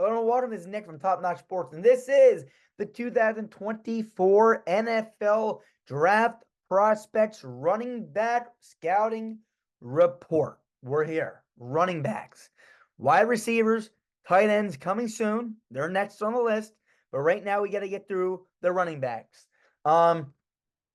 Hello, welcome. This is Nick from Top Notch Sports, and this is the 2024 NFL Draft Prospects Running Back Scouting Report. We're here. Running backs, wide receivers, tight ends coming soon. They're next on the list, but right now we got to get through the running backs.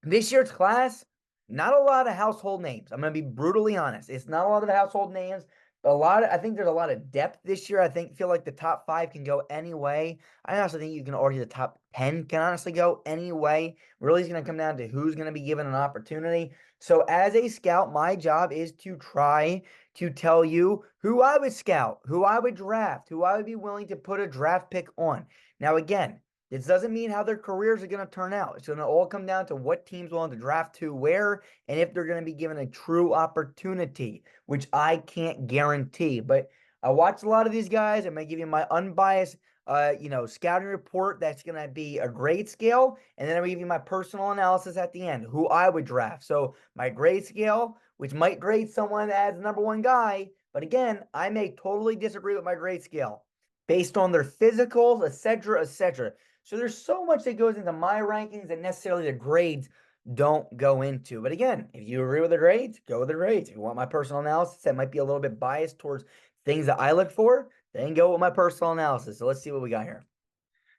This year's class, not a lot of household names. I'm going to be brutally honest. It's not a lot of household names. I think there's a lot of depth this year. Feel like the top 5 can go any way. I also think you can argue the top 10 can honestly go any way. Really, it's going to come down to who's going to be given an opportunity. So as a scout, my job is to try to tell you who I would scout, who I would draft, who I would be willing to put a draft pick on. Now, again, this doesn't mean how their careers are going to turn out. It's going to all come down to what team's willing to draft to where, and if they're going to be given a true opportunity, which I can't guarantee. But I watch a lot of these guys. I'm going to give you my unbiased, scouting report. That's going to be a grade scale, and then I'm going to give you my personal analysis at the end, who I would draft. So my grade scale, which might grade someone as the number 1 guy, but again, I may totally disagree with my grade scale based on their physicals, etc., etc. So there's so much that goes into my rankings that necessarily the grades don't go into. But again, if you agree with the grades, go with the grades. If you want my personal analysis that might be a little bit biased towards things that I look for, then go with my personal analysis. So let's see what we got here.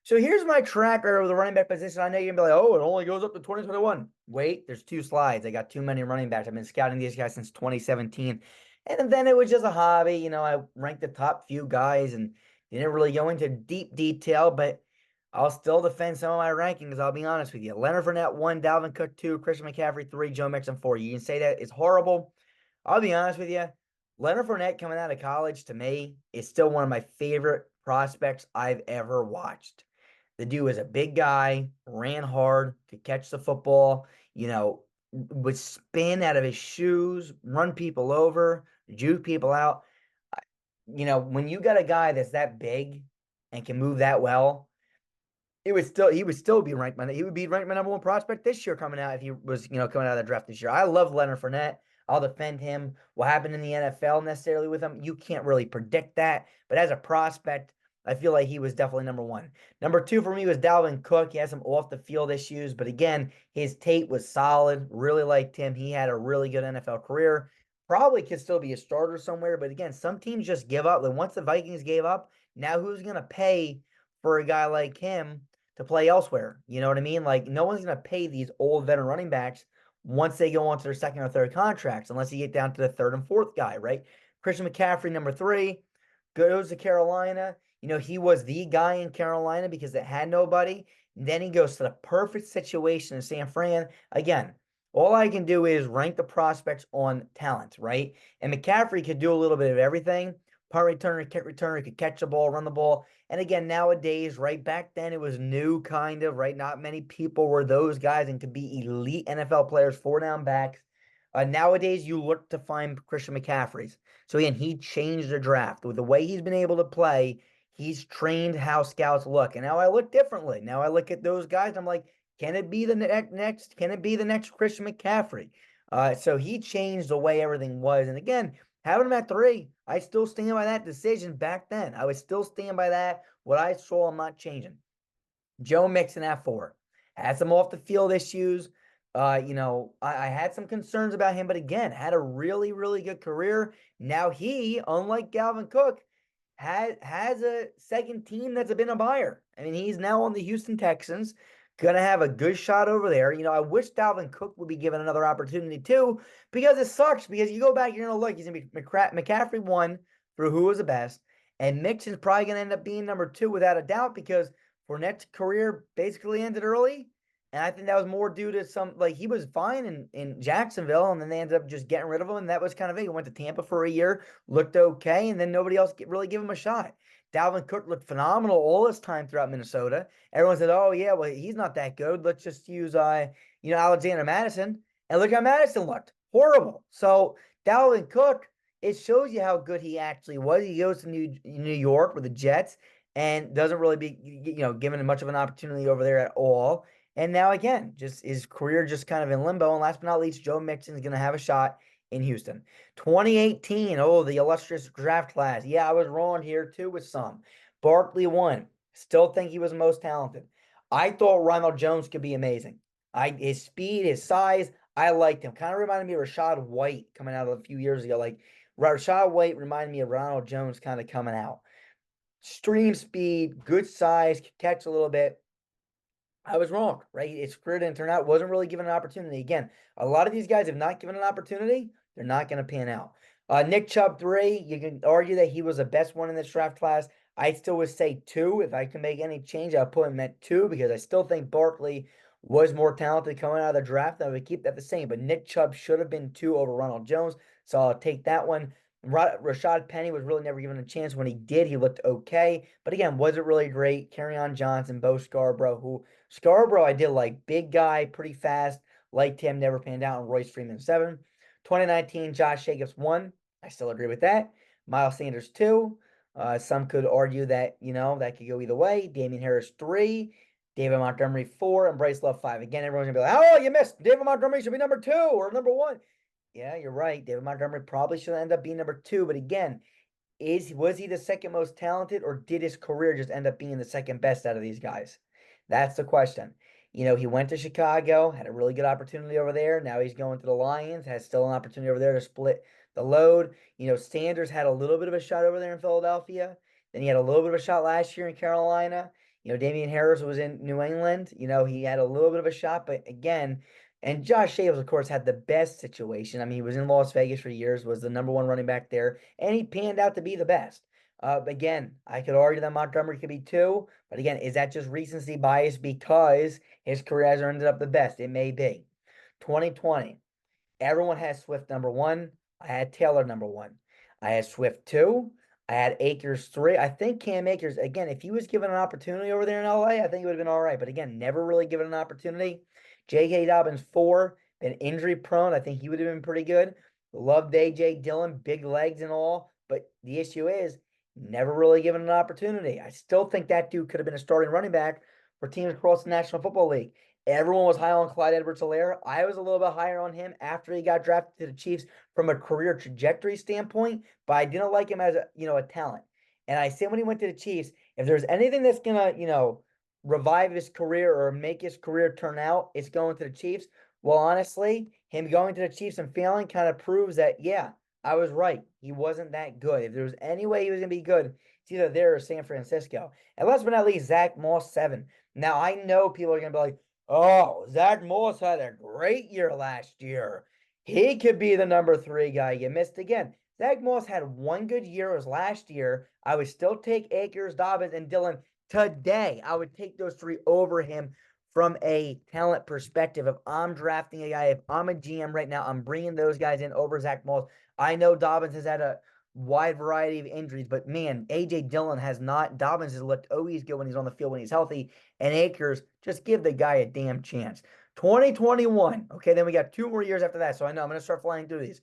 So here's my tracker of the running back position. I know you're going to be like, oh, it only goes up to 2021. Wait, there's 2 slides. I got too many running backs. I've been scouting these guys since 2017. And then it was just a hobby. I ranked the top few guys and didn't really go into deep detail, but I'll still defend some of my rankings, I'll be honest with you. Leonard Fournette 1, Dalvin Cook 2, Christian McCaffrey 3, Joe Mixon 4. You can say that it's horrible. I'll be honest with you. Leonard Fournette coming out of college, to me, is still one of my favorite prospects I've ever watched. The dude was a big guy, ran hard, could catch the football, would spin out of his shoes, run people over, juke people out. When you got a guy that's that big and can move that well, he would still be ranked. He would be ranked my number 1 prospect this year coming out if he was, coming out of the draft this year. I love Leonard Fournette. I'll defend him. What happened in the NFL necessarily with him, you can't really predict that. But as a prospect, I feel like he was definitely number 1. Number 2 for me was Dalvin Cook. He had some off the field issues, but again, his tape was solid. Really liked him. He had a really good NFL career. Probably could still be a starter somewhere, but again, some teams just give up. Like once the Vikings gave up, now who's going to pay for a guy like him to play elsewhere? You know what I mean? Like no one's going to pay these old veteran running backs once they go on to their 2nd or 3rd contracts, unless you get down to the 3rd and 4th guy, right? Christian McCaffrey, number 3, goes to Carolina. He was the guy in Carolina because it had nobody. And then he goes to the perfect situation in San Fran. Again, all I can do is rank the prospects on talent, right? And McCaffrey could do a little bit of everything. Punt returner, kick returner, could catch the ball, run the ball. And again, nowadays, right, back then it was new kind of, right? Not many people were those guys and could be elite NFL players, 4-down backs. Nowadays, you look to find Christian McCaffrey's. So again, he changed the draft. With the way he's been able to play, he's trained how scouts look. And now I look differently. Now I look at those guys, I'm like, can it be the next? Can it be the next Christian McCaffrey? So he changed the way everything was. And again, having him at 3, I still stand by that decision back then. I would still stand by that. What I saw, I'm not changing. Joe Mixon at 4. Had some off the field issues. I had some concerns about him, but again, had a really, really good career. Now he, unlike Dalvin Cook, has a second team that's been a buyer. I mean, he's now on the Houston Texans. Gonna have a good shot over there. I wish Dalvin Cook would be given another opportunity too, because it sucks. Because you go back, you're gonna look. He's gonna be McCaffrey 1 for who was the best, and Mixon's probably gonna end up being number 2 without a doubt because Fournette's career basically ended early, and I think that was more due to he was fine in Jacksonville, and then they ended up just getting rid of him, and that was kind of it. He went to Tampa for a year, looked okay, and then nobody else really gave him a shot. Dalvin Cook looked phenomenal all his time throughout Minnesota. Everyone said, oh, yeah, well, he's not that good. Let's just use, Alexander Madison. And look how Madison looked. Horrible. So Dalvin Cook, it shows you how good he actually was. He goes to New York with the Jets and doesn't really be, given much of an opportunity over there at all. And now, again, just his career just kind of in limbo. And last but not least, Joe Mixon is going to have a shot in Houston. 2018, the illustrious draft class. Yeah, I was wrong here too with some. Barkley won. Still think he was the most talented. I thought Ronald Jones could be amazing. His speed, his size, I liked him. Kind of reminded me of Rashad White coming out a few years ago. Like Rashad White reminded me of Ronald Jones kind of coming out. Stream speed, good size, could catch a little bit. I was wrong, right? His career didn't turn out, wasn't really given an opportunity. Again, a lot of these guys have not given an opportunity, they're not going to pan out. Nick Chubb, 3. You can argue that he was the best one in this draft class. I still would say 2. If I can make any change, I'll put him at 2 because I still think Barkley was more talented coming out of the draft. I would keep that the same, but Nick Chubb should have been 2 over Ronald Jones, so I'll take that one. Rashad Penny was really never given a chance. When he did, he looked okay, but again, wasn't really great. Kerryon Johnson, Bo Scarborough, I did like. Big guy, pretty fast. Liked him, never panned out. And Royce Freeman, 7. 2019, Josh Jacobs, 1. I still agree with that. Miles Sanders, 2. Some could argue that, that could go either way. Damian Harris, 3. David Montgomery, 4. And Bryce Love, 5. Again, everyone's going to be like, oh, you missed. David Montgomery should be number 2 or number 1. Yeah, you're right. David Montgomery probably should end up being number 2. But again, was he the second most talented, or did his career just end up being the second best out of these guys? That's the question. He went to Chicago, had a really good opportunity over there. Now he's going to the Lions, has still an opportunity over there to split the load. Sanders had a little bit of a shot over there in Philadelphia. Then he had a little bit of a shot last year in Carolina. Damian Harris was in New England. He had a little bit of a shot, but again, and Josh Jacobs, of course, had the best situation. I mean, he was in Las Vegas for years, was the number 1 running back there, and he panned out to be the best. Again, I could argue that Montgomery could be 2, but again, is that just recency bias because his career has ended up the best? It may be. 2020, everyone has Swift number 1. I had Taylor number 1. I had Swift 2. I had Akers 3. I think Cam Akers, again, if he was given an opportunity over there in LA, I think it would have been all right. But again, never really given an opportunity. J.K. Dobbins, 4. Been injury prone. I think he would have been pretty good. Loved A.J. Dillon, big legs and all. But the issue is, never really given an opportunity. I still think that dude could have been a starting running back for teams across the National Football League. Everyone was high on Clyde Edwards-Helaire. I was a little bit higher on him after he got drafted to the Chiefs from a career trajectory standpoint, but I didn't like him as a talent. And I said when he went to the Chiefs, if there's anything that's gonna, revive his career or make his career turn out, it's going to the Chiefs. Well, honestly, him going to the Chiefs and failing kind of proves that, yeah, I was right. He wasn't that good. If there was any way he was going to be good, it's either there or San Francisco. And last but not least, Zach Moss, 7. Now, I know people are going to be like, oh, Zach Moss had a great year last year. He could be the number 3 guy. You missed again. Zach Moss had 1 good year. It was last year. I would still take Akers, Dobbins, and Dillon today. I would take those 3 over him from a talent perspective. If I'm drafting a guy, if I'm a GM right now, I'm bringing those guys in over Zach Moss. I know Dobbins has had a wide variety of injuries, but man, A.J. Dillon has not. Dobbins has looked always good when he's on the field, when he's healthy. And Akers, just give the guy a damn chance. 2021. Okay, then we got 2 more years after that. So I know I'm going to start flying through these.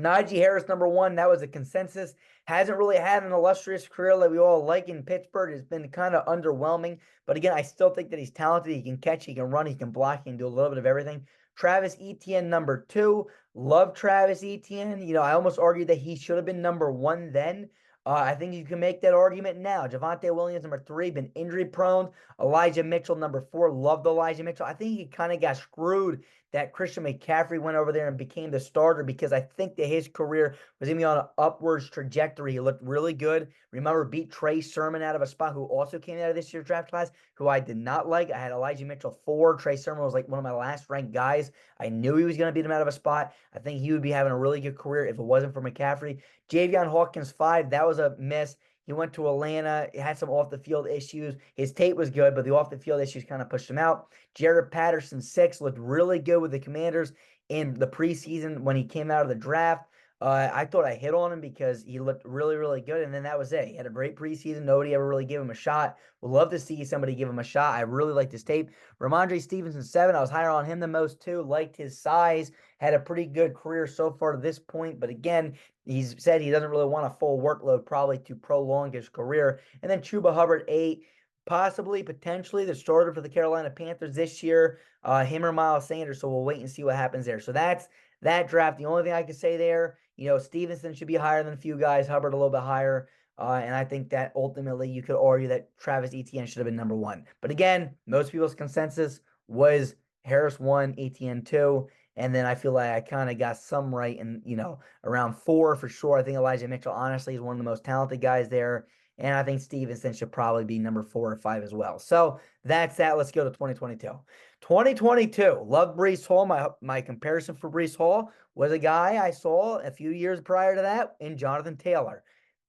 Najee Harris, number 1. That was a consensus. Hasn't really had an illustrious career like we all like in Pittsburgh. It's been kind of underwhelming. But again, I still think that he's talented. He can catch, he can run, he can block, he can do a little bit of everything. Travis Etienne, number 2. Love Travis Etienne. I almost argued that he should have been number 1 then. I think you can make that argument now. Javonte Williams, number 3, been injury prone. Elijah Mitchell, number 4. Loved Elijah Mitchell. I think he kind of got screwed that Christian McCaffrey went over there and became the starter, because I think that his career was going to be on an upwards trajectory. He looked really good. Remember, beat Trey Sermon out of a spot, who also came out of this year's draft class, who I did not like. I had Elijah Mitchell 4. Trey Sermon was like one of my last ranked guys. I knew he was going to beat him out of a spot. I think he would be having a really good career if it wasn't for McCaffrey. Javion Hawkins, 5. That was a miss. He went to Atlanta. He had some off-the-field issues. His tape was good, but the off-the-field issues kind of pushed him out. Jared Patterson, 6, looked really good with the Commanders in the preseason when he came out of the draft. I thought I hit on him because he looked really, really good, and then that was it. He had a great preseason. Nobody ever really gave him a shot. Would love to see somebody give him a shot. I really liked his tape. Ramondre Stevenson, 7. I was higher on him than most, too. Liked his size. Had a pretty good career so far to this point, but again, he's said he doesn't really want a full workload probably to prolong his career. And then Chuba Hubbard, 8. Possibly, potentially, the starter for the Carolina Panthers this year. Him or Miles Sanders, so we'll wait and see what happens there. So that's that draft. The only thing I can say there, Stevenson should be higher than a few guys. Hubbard a little bit higher. And I think that ultimately you could argue that Travis Etienne should have been number 1. But again, most people's consensus was Harris 1, Etienne 2. And then I feel like I kind of got some right in, around 4 for sure. I think Elijah Mitchell, honestly, is one of the most talented guys there. And I think Stevenson should probably be number 4 or 5 as well. So that's that. Let's go to 2022. 2022, love Breece Hall. My comparison for Breece Hall was a guy I saw a few years prior to that in Jonathan Taylor.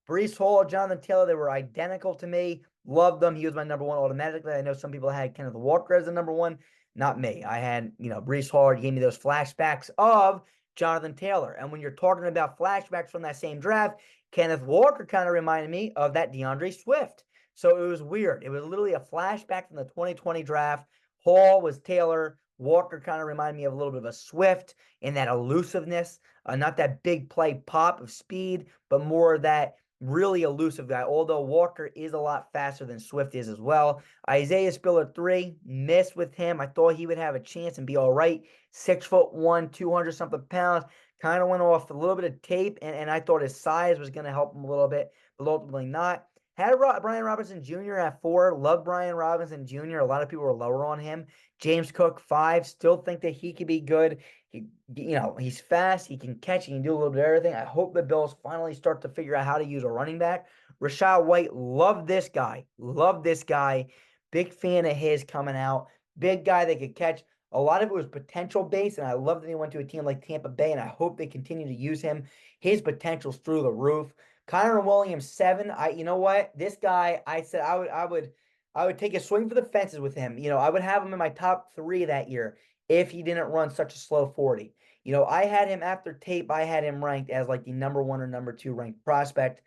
Breece Hall, Jonathan Taylor, they were identical to me. Loved them. He was my number 1 automatically. I know some people had Kenneth Walker as the number 1. Not me. I had, Breece Hall gave me those flashbacks of Jonathan Taylor. And when you're talking about flashbacks from that same draft, Kenneth Walker kind of reminded me of that DeAndre Swift. So it was weird. It was literally a flashback from the 2020 draft. Hall was Taylor. Walker kind of reminded me of a little bit of a Swift in that elusiveness. Not that big play pop of speed, but more of that really elusive guy, although Walker is a lot faster than Swift is as well. Isaiah Spiller 3, missed with him. I thought he would have a chance and be all right. 6'1", 200-something pounds. Kind of went off a little bit of tape, and I thought his size was going to help him a little bit, but ultimately not. Had Brian Robinson Jr. at 4. Love Brian Robinson Jr. A lot of people were lower on him. James Cook 5. Still think that he could be good. He's fast. He can catch. He can do a little bit of everything. I hope the Bills finally start to figure out how to use a running back. Rachaad White, love this guy. Love this guy. Big fan of his coming out. Big guy that could catch. A lot of it was potential based, and I love that he went to a team like Tampa Bay, and I hope they continue to use him. His potential's through the roof. Connor Williams 7. You know what? This guy, I said I would take a swing for the fences with him. I would have him in my top 3 that year if he didn't run such a slow 40. I had him after tape. I had him ranked as like the number 1 or number 2 ranked prospect,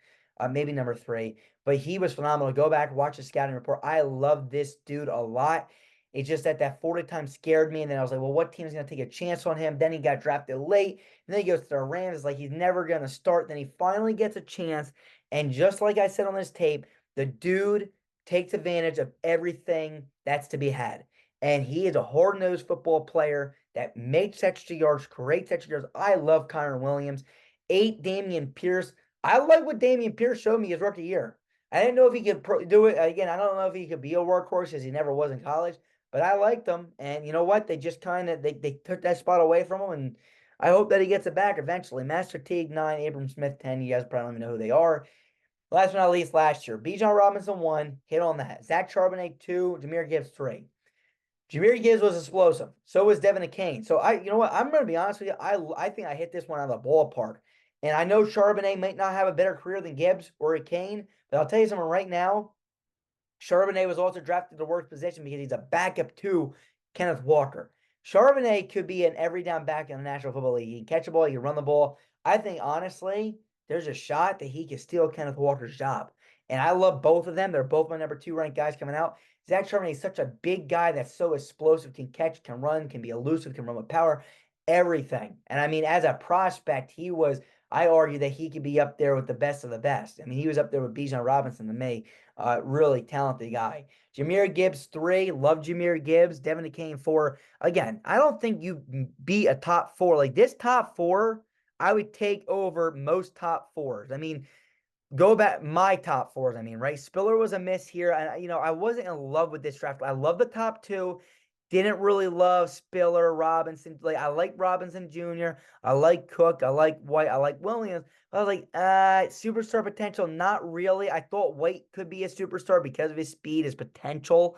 maybe number 3. But he was phenomenal. Go back, watch the scouting report. I love this dude a lot. It's just that 40 time scared me. And then I was like, well, what team is going to take a chance on him? Then he got drafted late. And then he goes to the Rams. It's like he's never going to start. Then he finally gets a chance. And just like I said on this tape, the dude takes advantage of everything that's to be had. And he is a hard-nosed football player that makes extra yards, creates extra yards. I love Connor Williams. 8, Dameon Pierce. I like what Dameon Pierce showed me his rookie year. I didn't know if he could do it. Again, I don't know if he could be a workhorse because he never was in college. But I liked them, and you know what? They just kind of they took that spot away from him, and I hope that he gets it back eventually. Master Teague 9, Abram Smith 10. You guys probably don't even know who they are. Last but not least, last year, Bijan Robinson 1, hit on that. Zach Charbonnet 2, Jahmyr Gibbs 3. Jahmyr Gibbs was explosive. So was Devin Akane. So you know what? I'm going to be honest with you. I think I hit this one out of the ballpark. And I know Charbonnet might not have a better career than Gibbs or Akane, but I'll tell you something right now. Charbonnet was also drafted to worst position because he's a backup to Kenneth Walker. Charbonnet could be an every down back in the National Football League. He can catch a ball, he can run the ball. I think, honestly, there's a shot that he can steal Kenneth Walker's job. And I love both of them. They're both my number 2 ranked guys coming out. Zach Charbonnet is such a big guy that's so explosive, can catch, can run, can be elusive, can run with power, everything. And I mean, as a prospect, I argue that he could be up there with the best of the best. I mean, he was up there with Bijan Robinson to me. Really talented guy. Jahmyr Gibbs 3. Love Jahmyr Gibbs. Devin Akane 4. Again, I don't think you beat a top 4. Like this top 4, I would take over most top 4s. I mean, go back my top 4s. I mean, right? Spiller was a miss here. And, I wasn't in love with this draft. I love the top 2. Didn't really love Spiller, Robinson. Like I like Robinson Jr. I like Cook. I like White. I like Williams. I was like, superstar potential, not really. I thought White could be a superstar because of his speed, his potential.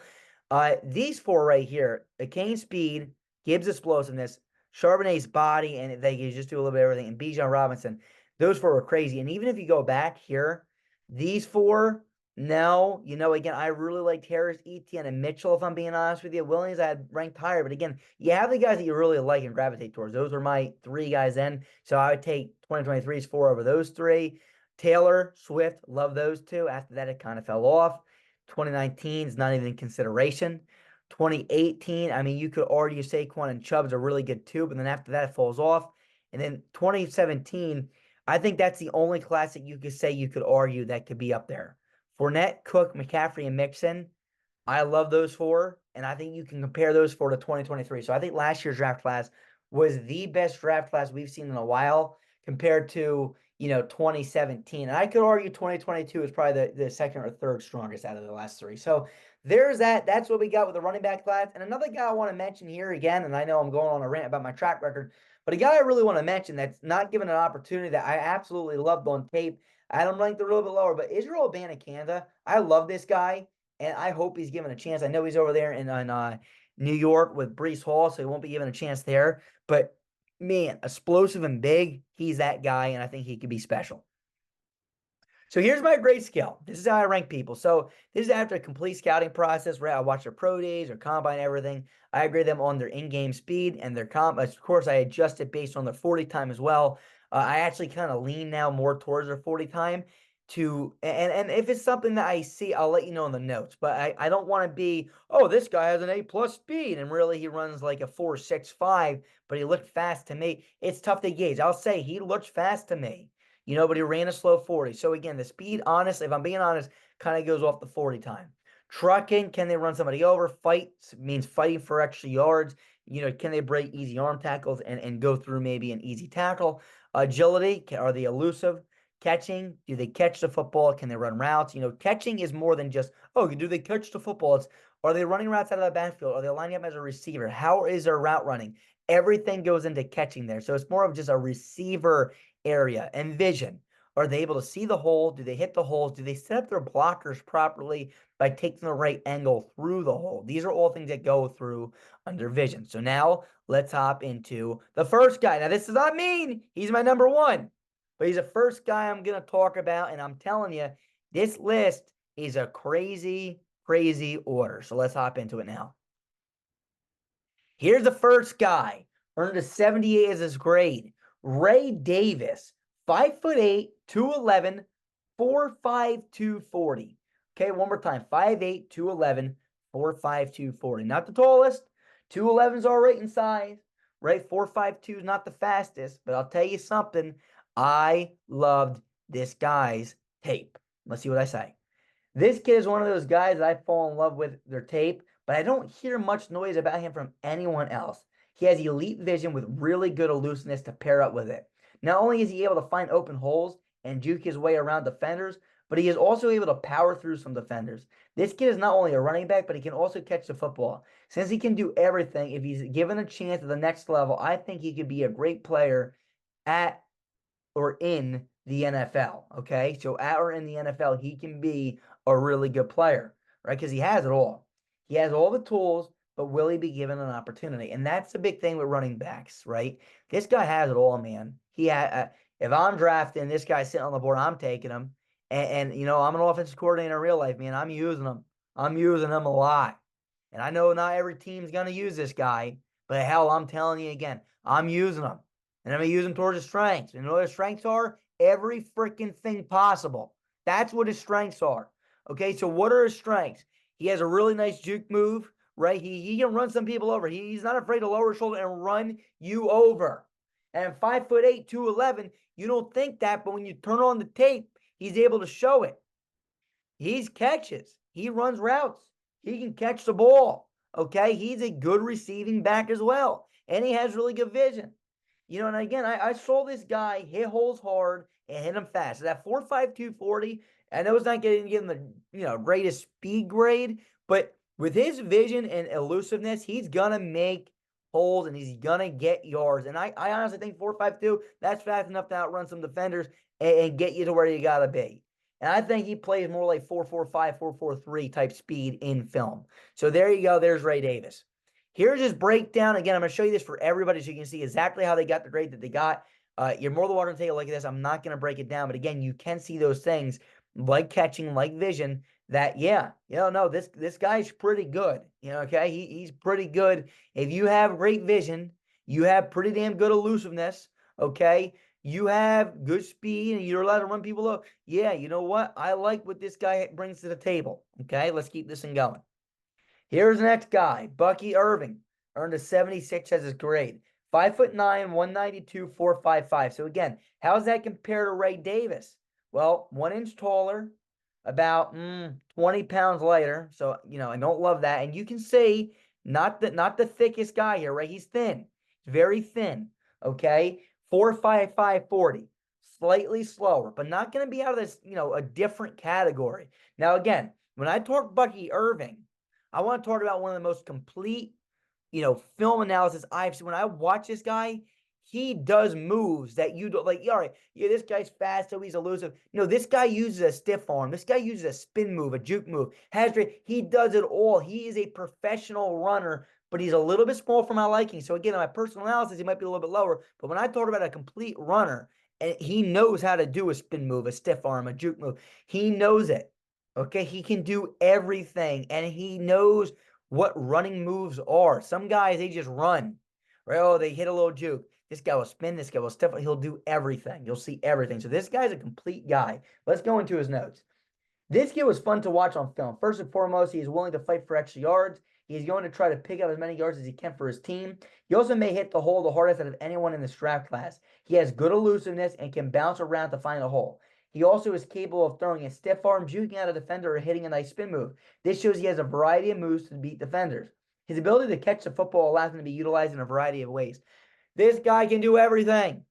These 4 right here, Akane's speed, Gibbs' explosiveness, Charbonnet's body, and they can just do a little bit of everything. And Bijan Robinson, those 4 were crazy. And even if you go back here, these 4. No, again, I really liked Harris, Etienne, and Mitchell, if I'm being honest with you. Williams, I had ranked higher. But again, you have the guys that you really like and gravitate towards. Those were my 3 guys then. So I would take 2023's 4 over those 3. Taylor, Swift, love those 2. After that, it kind of fell off. 2019 is not even in consideration. 2018, I mean, you could argue Saquon and Chubb's are really good too. But then after that, it falls off. And then 2017, I think that's the only class that you could say you could argue that could be up there. Fournette, Cook, McCaffrey, and Mixon. I love those 4, and I think you can compare those 4 to 2023. So I think last year's draft class was the best draft class we've seen in a while compared to, 2017. And I could argue 2022 is probably the second or third strongest out of the last three. So there's that. That's what we got with the running back class. And another guy I want to mention here again, and I know I'm going on a rant about my track record, but a guy I really want to mention that's not given an opportunity that I absolutely loved on tape. I don't rank a little bit lower, but Israel Abanikanda. I love this guy, and I hope he's given a chance. I know he's over there in New York with Breece Hall, so he won't be given a chance there. But man, explosive and big, he's that guy, and I think he could be special. So here's my grade scale. This is how I rank people. So this is after a complete scouting process, right? I watch their pro days, their combine, everything. I grade them on their in-game speed and their comp. Of course, I adjust it based on their 40 time as well. I actually kind of lean now more towards their 40 time and if it's something that I see, I'll let you know in the notes. But I don't want to be, oh, this guy has an A+ speed, and really he runs like a 4.65, but he looked fast to me. It's tough to gauge. I'll say he looked fast to me. But he ran a slow 40. So again, the speed, honestly, if I'm being honest, kind of goes off the 40 time. Trucking, can they run somebody over? Fight means fighting for extra yards. Can they break easy arm tackles and go through maybe an easy tackle? Agility, are they elusive? Catching, do they catch the football? Can they run routes? Catching is more than just, oh, do they catch the football? Are they running routes out of the backfield? Are they lining up as a receiver? How is their route running? Everything goes into catching there. So it's more of just a receiver area and vision. Are they able to see the hole? Do they hit the holes? Do they set up their blockers properly by taking the right angle through the hole? These are all things that go through under vision. So now let's hop into the first guy. Now, this does not mean he's my number one, but he's the first guy I'm going to talk about. And I'm telling you, this list is a crazy, crazy order. So let's hop into it now. Here's the first guy. Earned a 78 as his grade. Ray Davis, 5'8", 211, 4'5", 240. Okay, one more time. 5'8", 211, 4'5", 240. Not the tallest. 211 is all right in size. Right, 4'5", is not the fastest. But I'll tell you something. I loved this guy's tape. Let's see what I say. This kid is one of those guys that I fall in love with their tape, but I don't hear much noise about him from anyone else. He has elite vision with really good elusiveness to pair up with it. Not only is he able to find open holes and juke his way around defenders, but he is also able to power through some defenders. This kid is not only a running back, but he can also catch the football. Since he can do everything, if he's given a chance at the next level, I think he could be a great player at or in the NFL, okay? So at or in the NFL, he can be a really good player, right? Because he has it all. He has all the tools, but will he be given an opportunity? And that's the big thing with running backs, right? This guy has it all, man. If I'm drafting this guy sitting on the board, I'm taking him. And I'm an offensive coordinator in real life, man. I'm using him. I'm using him a lot. And I know not every team's going to use this guy, but hell, I'm telling you again, I'm using him. And I'm going to use him towards his strengths. And you know what his strengths are? Every freaking thing possible. That's what his strengths are. Okay, so what are his strengths? He has a really nice juke move, right? He can run some people over. He's not afraid to lower his shoulder and run you over. And 5'8", 211, you don't think that, but when you turn on the tape, he's able to show it. He catches. He runs routes. He can catch the ball. Okay, he's a good receiving back as well. And he has really good vision. And again, I saw this guy hit holes hard and hit them fast. So that 4'5", 240, I know it's not getting him the greatest speed grade, but with his vision and elusiveness, he's gonna make holes and he's gonna get yards. And I honestly think 4.52, that's fast enough to outrun some defenders and get you to where you gotta be. And I think he plays more like 4.45, 4.43 type speed in film. So there you go. There's Ray Davis. Here's his breakdown. Again, I'm going to show you this for everybody so you can see exactly how they got the grade that they got. You're more than welcome to take a look at this. I'm not going to break it down. But again, you can see those things like catching, like vision, that, this guy's pretty good. Okay? He's pretty good. If you have great vision, you have pretty damn good elusiveness, okay? You have good speed and you're allowed to run people up. Yeah, you know what? I like what this guy brings to the table. Okay, let's keep this thing going. Here's the next guy, Bucky Irving. Earned a 76 as his grade. 5'9", 192, 4.55. So again, how does that compare to Ray Davis? Well, 1 inch taller, about 20 pounds lighter. So, I don't love that. And you can see, not the thickest guy here, right? He's thin. He's very thin. Okay. 4.55, 40. slightly slower, but not going to be out of this, a different category. Now, again, when I talk Bucky Irving, I want to talk about one of the most complete, film analysis I've seen. When I watch this guy, he does moves that you don't like. All right, yeah, this guy's fast, so he's elusive. This guy uses a stiff arm. This guy uses a spin move, a juke move. He does it all. He is a professional runner, but he's a little bit small for my liking. So again, in my personal analysis, he might be a little bit lower. But when I talk about a complete runner, and he knows how to do a spin move, a stiff arm, a juke move, he knows it. Okay, he can do everything, and he knows what running moves are. Some guys, they just run. Right? Oh, they hit a little juke. This guy will spin. This guy will step. He'll do everything. You'll see everything. So this guy's a complete guy. Let's go into his notes. This kid was fun to watch on film. First and foremost, he is willing to fight for extra yards. He's going to try to pick up as many yards as he can for his team. He also may hit the hole the hardest out of anyone in this draft class. He has good elusiveness and can bounce around to find a hole. He also is capable of throwing a stiff arm, juking out a defender, or hitting a nice spin move. This shows he has a variety of moves to beat defenders. His ability to catch the football allows him to be utilized in a variety of ways. This guy can do everything.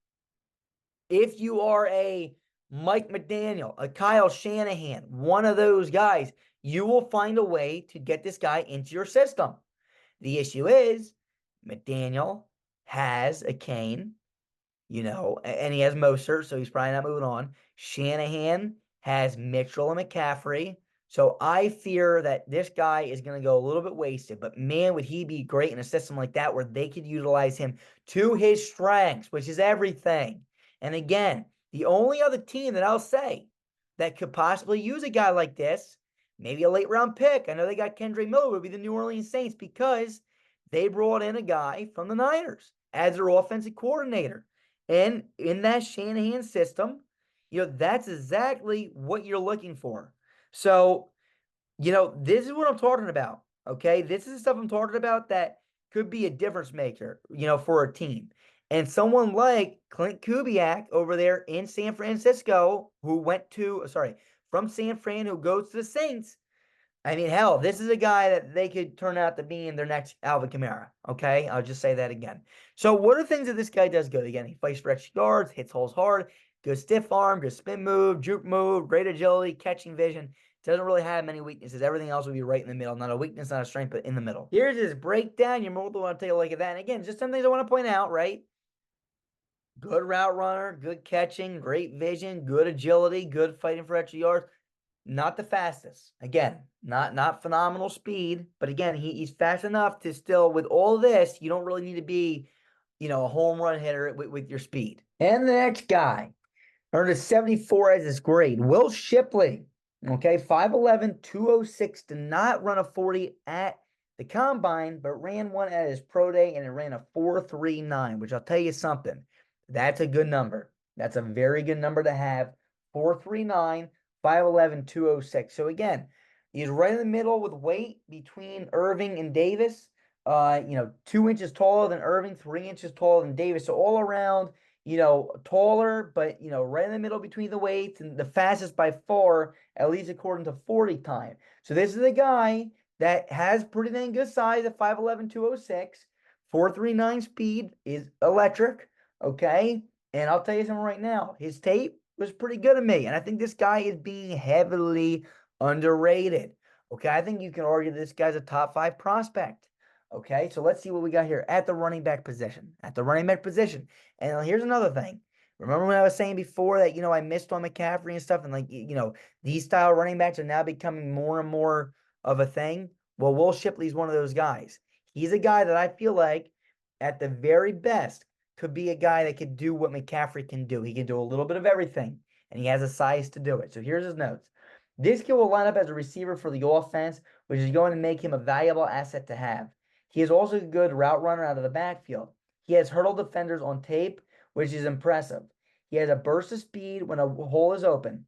If you are a Mike McDaniel, a Kyle Shanahan, one of those guys, you will find a way to get this guy into your system. The issue is McDaniel has a cane, and he has Mostert, so he's probably not moving on. Shanahan has Mitchell and McCaffrey. So I fear that this guy is going to go a little bit wasted. But man, would he be great in a system like that where they could utilize him to his strengths, which is everything. And again, the only other team that I'll say that could possibly use a guy like this, maybe a late round pick. I know they got Kendrick Miller, would be the New Orleans Saints, because they brought in a guy from the Niners as their offensive coordinator. And in that Shanahan system, that's exactly what you're looking for. So, this is what I'm talking about, okay? This is the stuff I'm talking about that could be a difference maker, for a team. And someone like Clint Kubiak over there in San Francisco, from San Fran, who goes to the Saints. I mean, hell, this is a guy that they could turn out to be in their next Alvin Kamara, okay? I'll just say that again. So what are things that this guy does good? Again, he fights for extra yards, hits holes hard, good stiff arm, good spin move, juke move, great agility, catching vision. Doesn't really have many weaknesses. Everything else would be right in the middle. Not a weakness, not a strength, but in the middle. Here's his breakdown. You're more than want to take a look at that. And again, just some things I want to point out, right? Good route runner, good catching, great vision, good agility, good fighting for extra yards. Not the fastest. Again, not phenomenal speed, but again, he's fast enough to still, with all this, you don't really need to be, a home run hitter with your speed. And the next guy earned a 74 as his grade. Will Shipley, okay, 5'11", 206, did not run a 40 at the combine, but ran one at his pro day, and it ran a 4.39, which I'll tell you something. That's a good number. That's a very good number to have. 4.39. 5'11", 206. So again, he's right in the middle with weight between Irving and Davis. 2 inches taller than Irving, 3 inches taller than Davis. So all around, taller, but, right in the middle between the weights, and the fastest by far, at least according to 40 time. So this is a guy that has pretty dang good size at 5'11", 206. 4.39 speed is electric, okay? And I'll tell you something right now. His tape was pretty good to me. And I think this guy is being heavily underrated. Okay, I think you can argue this guy's a top 5 prospect. Okay, so let's see what we got here at the running back position. And here's another thing. Remember when I was saying before that, I missed on McCaffrey and stuff, and these style running backs are now becoming more and more of a thing? Well, Will Shipley's one of those guys. He's a guy that I feel like, at the very best, could be a guy that could do what McCaffrey can do. He can do a little bit of everything, and he has a size to do it. So here's his notes. This kid will line up as a receiver for the offense, which is going to make him a valuable asset to have. He is also a good route runner out of the backfield. He has hurdled defenders on tape, which is impressive. He has a burst of speed when a hole is open.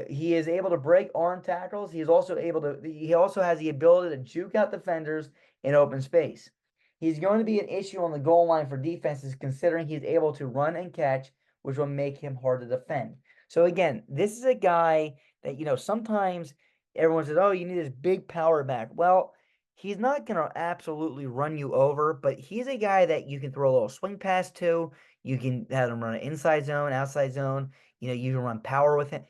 He is able to break arm tackles. He also has the ability to juke out defenders in open space. He's going to be an issue on the goal line for defenses, considering he's able to run and catch, which will make him hard to defend. So again, this is a guy that, sometimes everyone says, oh, you need this big power back. Well, he's not going to absolutely run you over, but he's a guy that you can throw a little swing pass to. You can have him run an inside zone, outside zone. You can run power with him.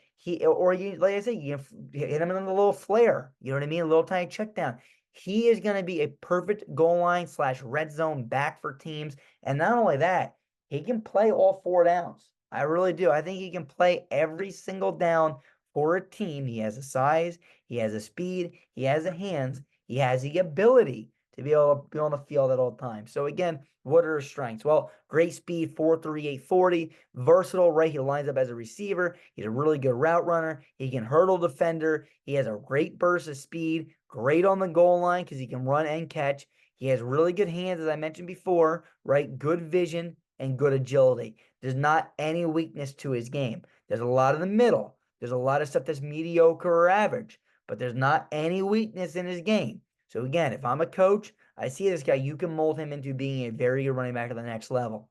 Or you, like I said, you can hit him in a little flare. You know what I mean? A little tiny check down. He is going to be a perfect goal line / red zone back for teams. And not only that, he can play all 4 downs. I really do. I think he can play every single down for a team. He has a size, he has a speed, he has the hands, he has the ability to be able to be on the field at all times. So again, what are his strengths? Well, great speed, 4.38 40, versatile, right? He lines up as a receiver. He's a really good route runner. He can hurdle defender. He has a great burst of speed, great on the goal line because he can run and catch. He has really good hands, as I mentioned before, right? Good vision and good agility. There's not any weakness to his game. There's a lot in the middle. There's a lot of stuff that's mediocre or average, but there's not any weakness in his game. So again, if I'm a coach, I see this guy, you can mold him into being a very good running back at the next level.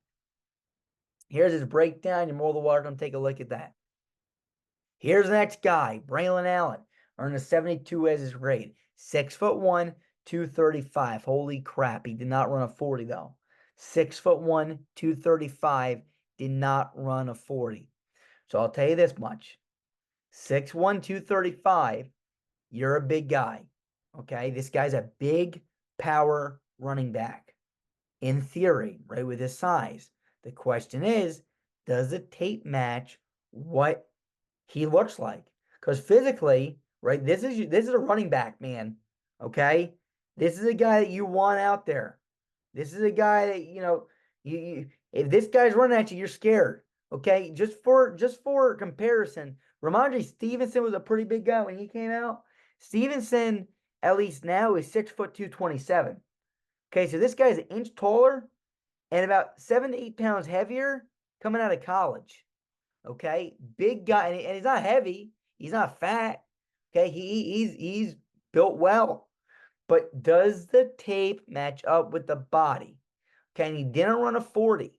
Here's his breakdown. You're more than welcome to take a look at that. Here's the next guy, Braelon Allen, earned a 72 as his grade. 6'1", 235. Holy crap. He did not run a 40, though. 6'1", 235, did not run a 40. So I'll tell you this much. 6'1", 235, you're a big guy. Okay? This guy's a big power running back. In theory, right, with his size. The question is, does the tape match what he looks like? Because physically, right, this is a running back, man. Okay? This is a guy that you want out there. This is a guy that, you if this guy's running at you, you're scared. Okay? Just for comparison, Ramondre Stevenson was a pretty big guy when he came out. Stevenson, at least now, is 6'2", 227. Okay, so this guy's an inch taller and about 7 to 8 pounds heavier coming out of college. Okay, big guy, and he's not heavy. He's not fat. Okay, he's built well. But does the tape match up with the body? Okay, and he didn't run a 40.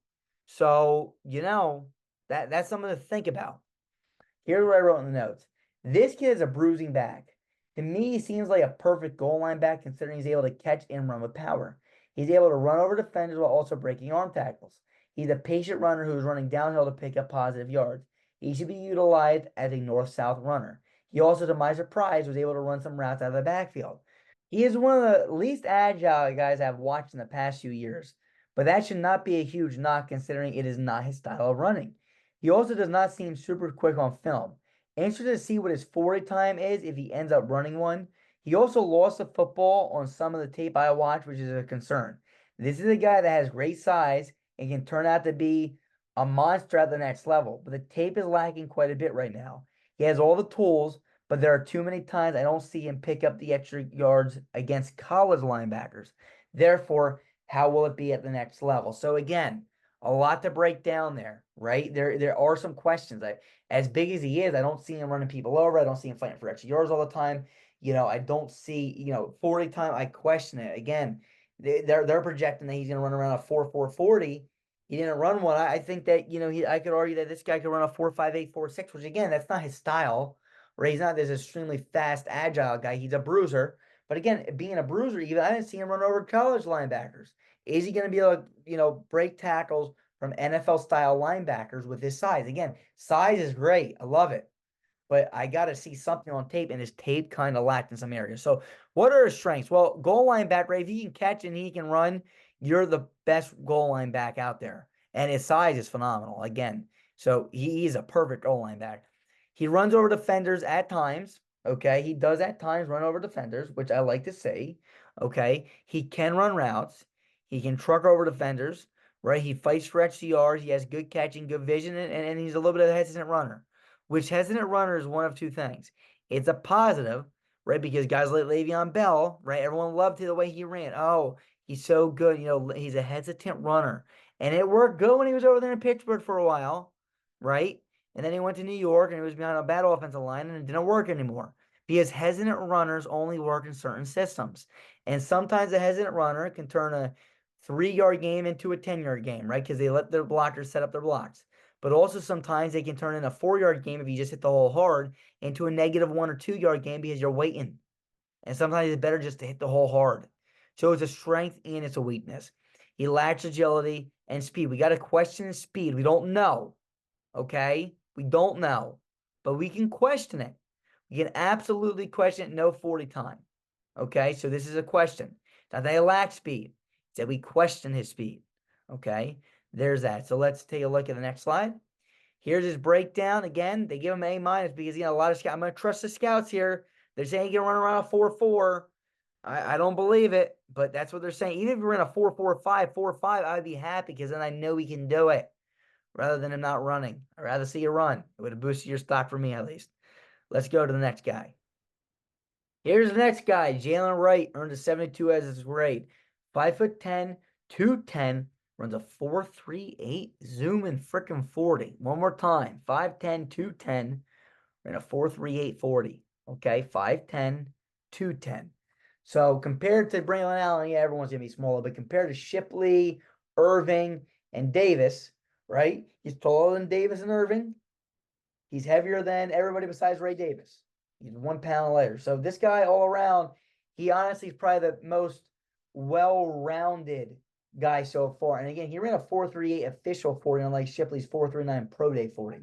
So, that's something to think about. Here's what I wrote in the notes. This kid is a bruising back. To me, he seems like a perfect goal line back considering he's able to catch and run with power. He's able to run over defenders while also breaking arm tackles. He's a patient runner who is running downhill to pick up positive yards. He should be utilized as a north-south runner. He also, to my surprise, was able to run some routes out of the backfield. He is one of the least agile guys I've watched in the past few years, but that should not be a huge knock considering it is not his style of running. He also does not seem super quick on film. Interested to see what his 40 time is if he ends up running one. He also lost the football on some of the tape I watched, which is a concern. This is a guy that has great size and can turn out to be a monster at the next level, but the tape is lacking quite a bit right now. He has all the tools, but there are too many times I don't see him pick up the extra yards against college linebackers. Therefore, how will it be at the next level? So again, a lot to break down there, right? There are some questions. As big as he is, I don't see him running people over. I don't see him fighting for extra yards all the time. I don't see, 40 time. I question it. Again, they're projecting that he's going to run around a 4.40. He didn't run one. I think that, I could argue that this guy could run a 4.58, 4.6, which again, that's not his style, right? He's not this extremely fast, agile guy. He's a bruiser. But again, being a bruiser, even I didn't see him run over college linebackers. Is he going to be able to, break tackles from NFL-style linebackers with his size? Again, size is great. I love it. But I got to see something on tape, and his tape kind of lacked in some areas. So what are his strengths? Well, goal line back, right? If he can catch and he can run, you're the best goal line back out there. And his size is phenomenal, again. So he's a perfect goal line back. He runs over defenders at times. Okay, he does at times run over defenders, which I like to see. Okay, he can run routes. He can truck over defenders, right? He fights for extra yards. He has good catching, good vision, and he's a little bit of a hesitant runner, which hesitant runner is one of two things. It's a positive, right? Because guys like Le'Veon Bell, right? Everyone loved the way he ran. Oh, he's so good. He's a hesitant runner. And it worked good when he was over there in Pittsburgh for a while, right? And then he went to New York and he was behind a bad offensive line and it didn't work anymore. Because hesitant runners only work in certain systems. And sometimes a hesitant runner can turn a 3-yard game into a 10-yard game, right? Because they let their blockers set up their blocks. But also sometimes they can turn in a 4-yard game if you just hit the hole hard into a -1 or 2-yard game because you're waiting. And sometimes it's better just to hit the hole hard. So it's a strength and it's a weakness. He lacks agility and speed. We got to question his speed. We don't know. Okay? We don't know. But we can question it. We can absolutely question it. No 40 time. Okay? So this is a question. Not that he lacks speed. It's that we question his speed. Okay? There's that. So let's take a look at the next slide. Here's his breakdown. Again, they give him A- because he got a lot of scouts. I'm going to trust the scouts here. They're saying he can run around a 4.4. I don't believe it, but that's what they're saying. Even if we're in a 4.45, 4.5, I'd be happy because then I know he can do it rather than him not running. I'd rather see you run. It would have boosted your stock for me at least. Let's go to the next guy. Here's the next guy. Jaylen Wright earned a 72 as his grade. 5'10", 210, runs a 4.38, zooming frickin' 40. One more time. 5'10", 210, ran a 4.38 40. Okay, 5'10", 210. So compared to Braelon Allen, yeah, everyone's going to be smaller, but compared to Shipley, Irving, and Davis, right? He's taller than Davis and Irving. He's heavier than everybody besides Ray Davis. He's 1 pound lighter. So this guy all around, he honestly is probably the most well-rounded guy so far. And again, he ran a 4.38 official 40, unlike Shipley's 4.39 pro day 40.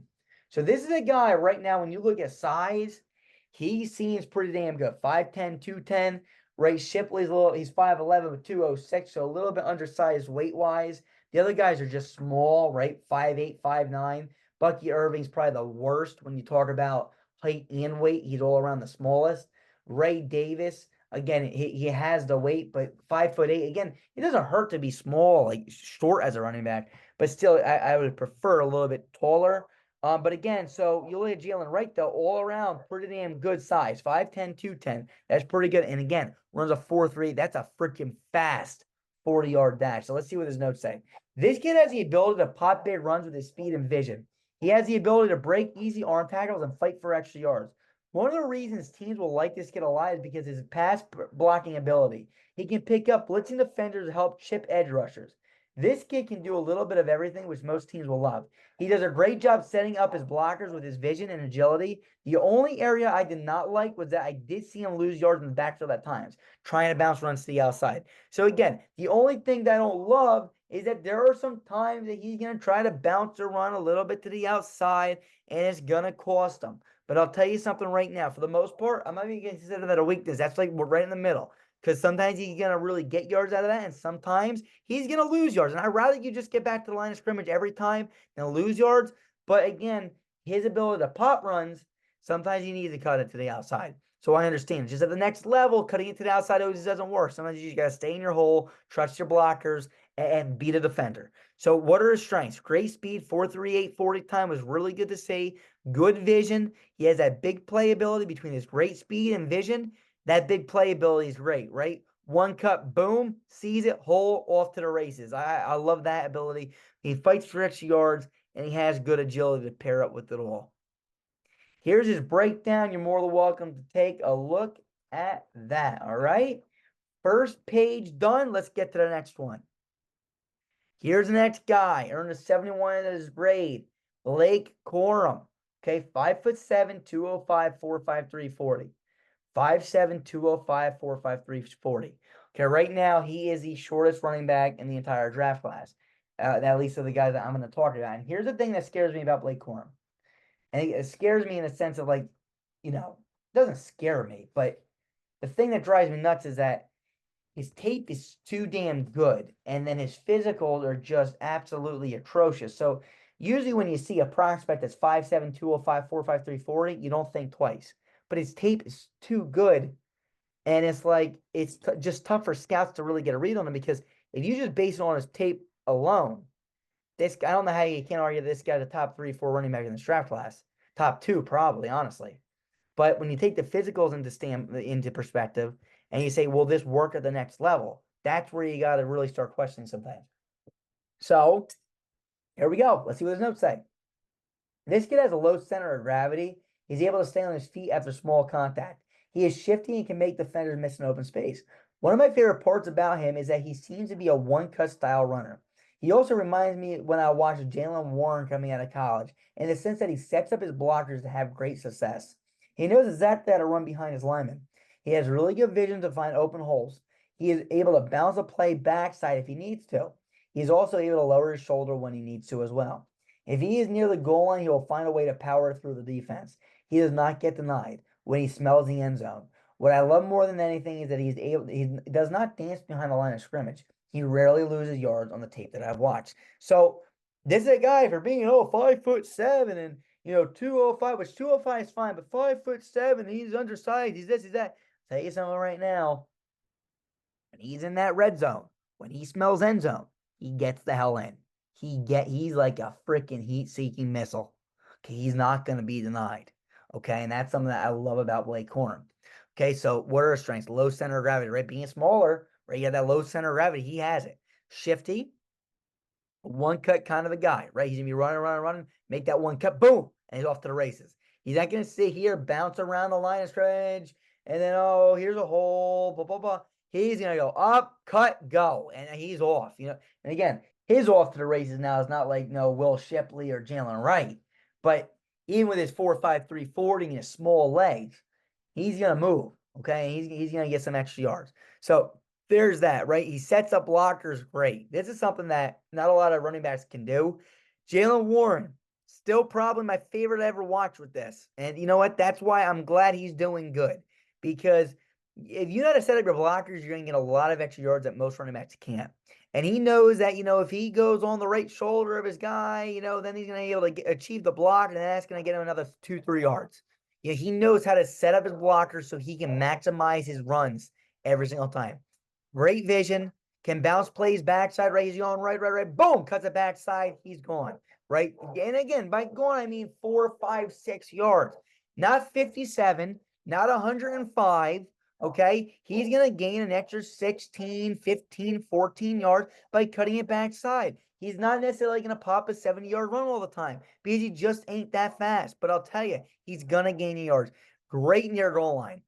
So this is a guy right now, when you look at size, he seems pretty damn good. 5'10", 210. Ray Shipley's he's 5'11", but 206, so a little bit undersized weight-wise. The other guys are just small, right? 5'8", 5'9". Bucky Irving's probably the worst when you talk about height and weight. He's all around the smallest. Ray Davis, again, he has the weight, but 5'8". Again, it doesn't hurt to be small, like short as a running back, but still, I would prefer a little bit taller. But again, so you look at Jaylen Wright, though, all around, pretty damn good size. 5'10", 210. That's pretty good. And again, runs a 4.3. That's a freaking fast 40-yard dash. So let's see what his notes say. This kid has the ability to pop big runs with his speed and vision. He has the ability to break easy arm tackles and fight for extra yards. One of the reasons teams will like this kid a lot is because of his pass blocking ability. He can pick up blitzing defenders to help chip edge rushers. This kid can do a little bit of everything, which most teams will love. He does a great job setting up his blockers with his vision and agility. The only area I did not like was that I did see him lose yards in the backfield at times, trying to bounce runs to the outside. So again, the only thing that I don't love is that there are some times that he's going to try to bounce or run a little bit to the outside, and it's going to cost him. But I'll tell you something right now. For the most part, I'm not even going to consider that a weakness. That's like we're right in the middle. Because sometimes he's going to really get yards out of that, and sometimes he's going to lose yards. And I'd rather you just get back to the line of scrimmage every time than lose yards. But again, his ability to pop runs, sometimes he needs to cut it to the outside. So I understand. Just at the next level, cutting it to the outside always doesn't work. Sometimes you just got to stay in your hole, trust your blockers, and beat a defender. So what are his strengths? Great speed, 4.38 40 time was really good to see. Good vision. He has that big playability between his great speed and vision. That big playability is great, right? One cut, boom, sees it, hole, off to the races. I love that ability. He fights for extra yards, and he has good agility to pair up with it all. Here's his breakdown. You're more than welcome to take a look at that, all right? First page done. Let's get to the next one. Here's the next guy. Earned a 71 in his grade. Blake Corum. Okay, 5'7", 205, 4.53 40. 5'7", 205, 4.53 40. Okay, right now he is the shortest running back in the entire draft class. At least of the guys that I'm going to talk about. And here's the thing that scares me about Blake Corum. And it scares me in a sense of like, it doesn't scare me, but the thing that drives me nuts is that his tape is too damn good, and then his physicals are just absolutely atrocious. So usually when you see a prospect that's 5'7", 205, 4.53 40, you don't think twice. But his tape is too good, and it's like it's just tough for scouts to really get a read on him, because if you just base it on his tape alone, I don't know how you can't argue this guy's a top 3, 4 running back in this draft class. Top 2, probably, honestly. But when you take the physicals into perspective, and you say, will this work at the next level? That's where you got to really start questioning sometimes. So here we go. Let's see what his notes say. This kid has a low center of gravity. He's able to stay on his feet after small contact. He is shifty and can make defenders miss an open space. One of my favorite parts about him is that he seems to be a one-cut style runner. He also reminds me when I watched Jaylen Warren coming out of college, in the sense that he sets up his blockers to have great success. He knows exactly how to run behind his linemen. He has really good vision to find open holes. He is able to bounce a play backside if he needs to. He's also able to lower his shoulder when he needs to as well. If he is near the goal line, he will find a way to power through the defense. He does not get denied when he smells the end zone. What I love more than anything is that he does not dance behind the line of scrimmage. He rarely loses yards on the tape that I've watched. So this is a guy for being 5'7" and 205, which 205 is fine, but 5'7", he's undersized, he's this, he's that. Tell you something right now. When he's in that red zone, when he smells end zone, he gets the hell in. He's like a freaking heat-seeking missile. Okay, he's not going to be denied. Okay, and that's something that I love about Blake Corum. Okay, so what are his strengths? Low center of gravity, right? Being smaller, right? You have that low center of gravity. He has it. Shifty, one cut kind of a guy, right? He's going to be running, make that one cut, boom, and he's off to the races. He's not going to sit here, bounce around the line of scrimmage, and then, here's a hole, blah, blah, blah. He's going to go up, cut, go, and he's off, And again, his off to the races now is not like, Will Shipley or Jaylen Wright, but even with his 4.5, 340 and his small legs, he's going to move, okay? He's going to get some extra yards. So there's that, right? He sets up blockers great. This is something that not a lot of running backs can do. Jaylen Warren, still probably my favorite I ever watched with this. And you know what? That's why I'm glad he's doing good. Because if you know how to set up your blockers, you're going to get a lot of extra yards that most running backs can't. And he knows that, if he goes on the right shoulder of his guy, then he's going to be able to achieve the block, and that's going to get him another 2-3 yards. He knows how to set up his blockers so he can maximize his runs every single time. Great vision, can bounce plays backside, right? He's going right, boom, cuts it backside, he's gone, right? And again, by gone, I mean 4, 5, 6 yards. Not 57, not 105, okay? He's going to gain an extra 16, 15, 14 yards by cutting it backside. He's not necessarily going to pop a 70-yard run all the time because he just ain't that fast. But I'll tell you, he's going to gain yards. Great near goal line.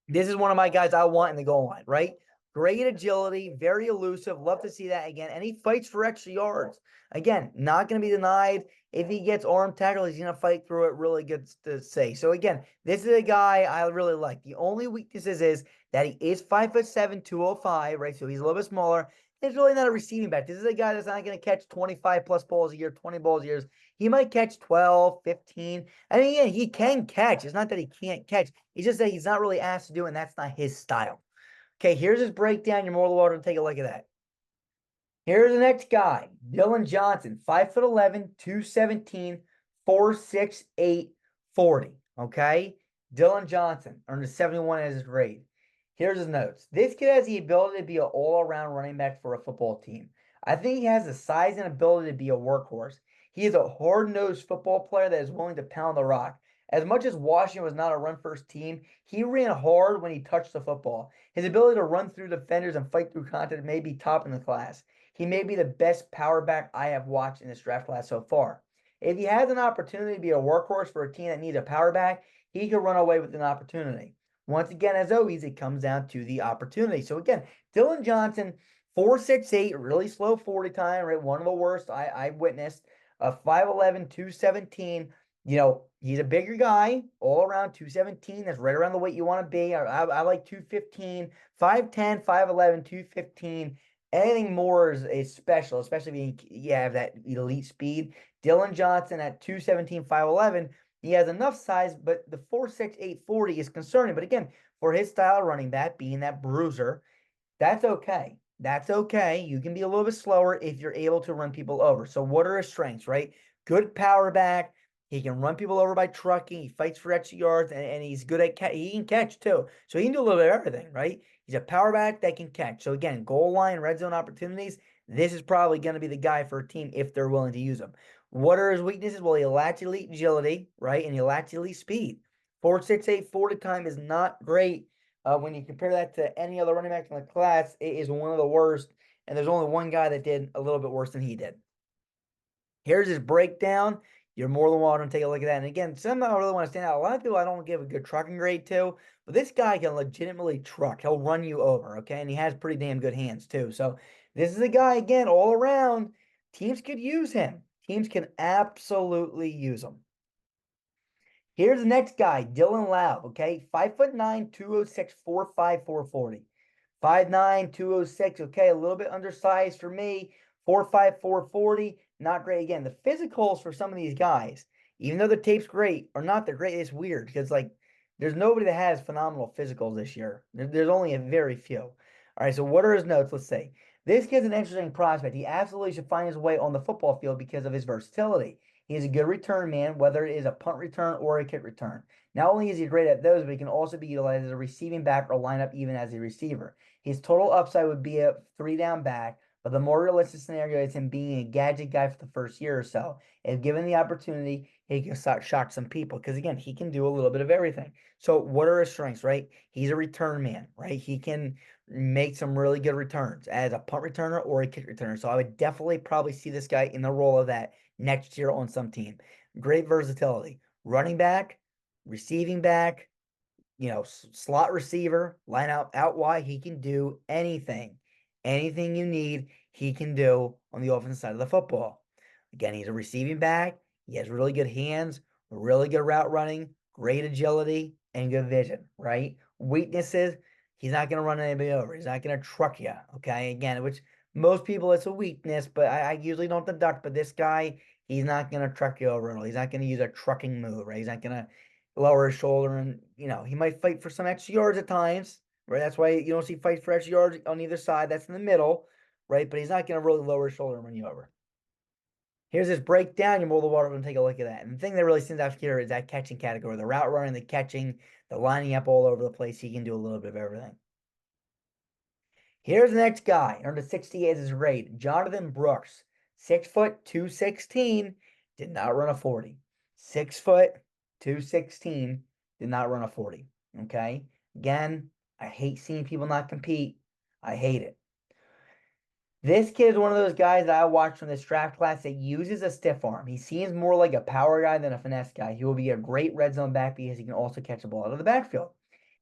This is one of my guys I want in the goal line, right? Great agility, very elusive. Love to see that again. And he fights for extra yards. Again, not going to be denied. If he gets arm tackle, he's going to fight through it. Really good to say. So again, this is a guy I really like. The only weaknesses is that he is 5'7", 205, right? So he's a little bit smaller. It's really not a receiving back. This is a guy that's not going to catch 25 plus balls a year, 20 balls a year. He might catch 12, 15. I mean, yeah, he can catch. It's not that he can't catch. It's just that he's not really asked to do it, and that's not his style. Okay, here's his breakdown. You're more than welcome to take a look at that. Here's the next guy, Dillon Johnson, 5'11", 217, 4.68, 40. Okay, Dillon Johnson earned a 71 as his grade. Here's his notes. This kid has the ability to be an all-around running back for a football team. I think he has the size and ability to be a workhorse. He is a hard-nosed football player that is willing to pound the rock. As much as Washington was not a run-first team, he ran hard when he touched the football. His ability to run through defenders and fight through contact may be top in the class. He may be the best power back I have watched in this draft class so far. If he has an opportunity to be a workhorse for a team that needs a power back, he could run away with an opportunity. Once again, as always, it comes down to the opportunity. So again, Dillon Johnson, 4.68, really slow 40 time, right? One of the worst I witnessed. 5'11", 217. He's a bigger guy, all around 217. That's right around the weight you want to be. I like 215, 5'10", 5'11", 215. Anything more is special, especially if you have that elite speed. Dillon Johnson at 217, 5'11", he has enough size, but the 4.68, 40 is concerning. But again, for his style of running back, being that bruiser, that's okay. That's okay. You can be a little bit slower if you're able to run people over. So what are his strengths, right? Good power back. He can run people over by trucking. He fights for extra yards, and he's good at he can catch too. So he can do a little bit of everything, right? He's a power back that can catch. So again, goal line, red zone opportunities, this is probably going to be the guy for a team if they're willing to use him. What are his weaknesses? Well, he lacks elite agility, right? And he lacks elite speed. 4.68 40 time is not great. When you compare that to any other running back in the class, it is one of the worst. And there's only one guy that did a little bit worse than he did. Here's his breakdown. You're more than welcome to take a look at that. And again, some I really want to stand out. A lot of people I don't give a good trucking grade to, but this guy can legitimately truck. He'll run you over, okay? And he has pretty damn good hands too. So this is a guy, again, all around. Teams could use him. Teams can absolutely use him. Here's the next guy, Dillon Laube, okay? 5'9", 206, 4'5", 440. 5'9", 206, okay, a little bit undersized for me. 4'5", 440, not great. Again, the physicals for some of these guys, even though the tape's great or not, they're great. It's weird because, like, there's nobody that has phenomenal physicals this year. There's only a very few. All right, so what are his notes? Let's see. This kid's an interesting prospect. He absolutely should find his way on the football field because of his versatility. He is a good return man, whether it is a punt return or a kick return. Not only is he great at those, but he can also be utilized as a receiving back or line up even as a receiver. His total upside would be a 3-down back, but the more realistic scenario is him being a gadget guy for the first year or so. If given the opportunity, he can shock some people because, again, he can do a little bit of everything. So what are his strengths, right? He's a return man, right? He can make some really good returns as a punt returner or a kick returner. So I would definitely probably see this guy in the role of that next year on some team. Great versatility. Running back, receiving back, slot receiver, line out wide. He can do anything. Anything you need, he can do on the offensive side of the football. Again, he's a receiving back. He has really good hands, really good route running, great agility, and good vision, right? Weaknesses, he's not going to run anybody over. He's not going to truck you, okay? Again, which most people, it's a weakness, but I usually don't deduct. But this guy, he's not going to truck you over at all. He's not going to use a trucking move, right? He's not going to lower his shoulder and, he might fight for some extra yards at times, right? That's why you don't see fights for extra yards on either side. That's in the middle, right? But he's not going to really lower his shoulder and run you over. Here's his breakdown. You're more the water and take a look at that. And the thing that really stands out here is that catching category, the route running, the catching, the lining up all over the place. He can do a little bit of everything. Here's the next guy. Under 60 is his grade. Jonathon Brooks, 6 foot, 216, did not run a 40. 6 foot, 216, did not run a 40. Okay? Again, I hate seeing people not compete. I hate it. This kid is one of those guys that I watched from this draft class that uses a stiff arm. He seems more like a power guy than a finesse guy. He will be a great red zone back because he can also catch a ball out of the backfield.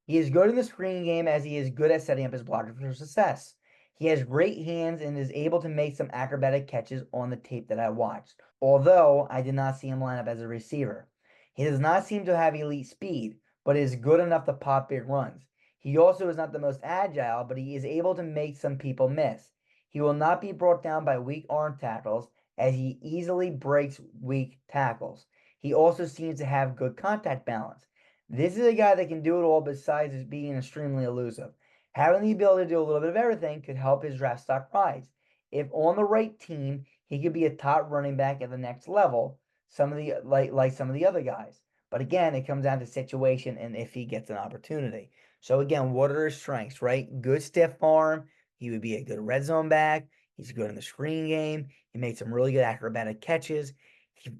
He is good in the screen game as he is good at setting up his blocker for success. He has great hands and is able to make some acrobatic catches on the tape that I watched, although I did not see him line up as a receiver. He does not seem to have elite speed, but is good enough to pop big runs. He also is not the most agile, but he is able to make some people miss. He will not be brought down by weak arm tackles as he easily breaks weak tackles. He also seems to have good contact balance. This is a guy that can do it all besides being extremely elusive. Having the ability to do a little bit of everything could help his draft stock rise. If on the right team, he could be a top running back at the next level, some of the like some of the other guys. But again, it comes down to situation and if he gets an opportunity. So again, what are his strengths, right? Good stiff arm. He would be a good red zone back. He's good in the screen game. He made some really good acrobatic catches. He,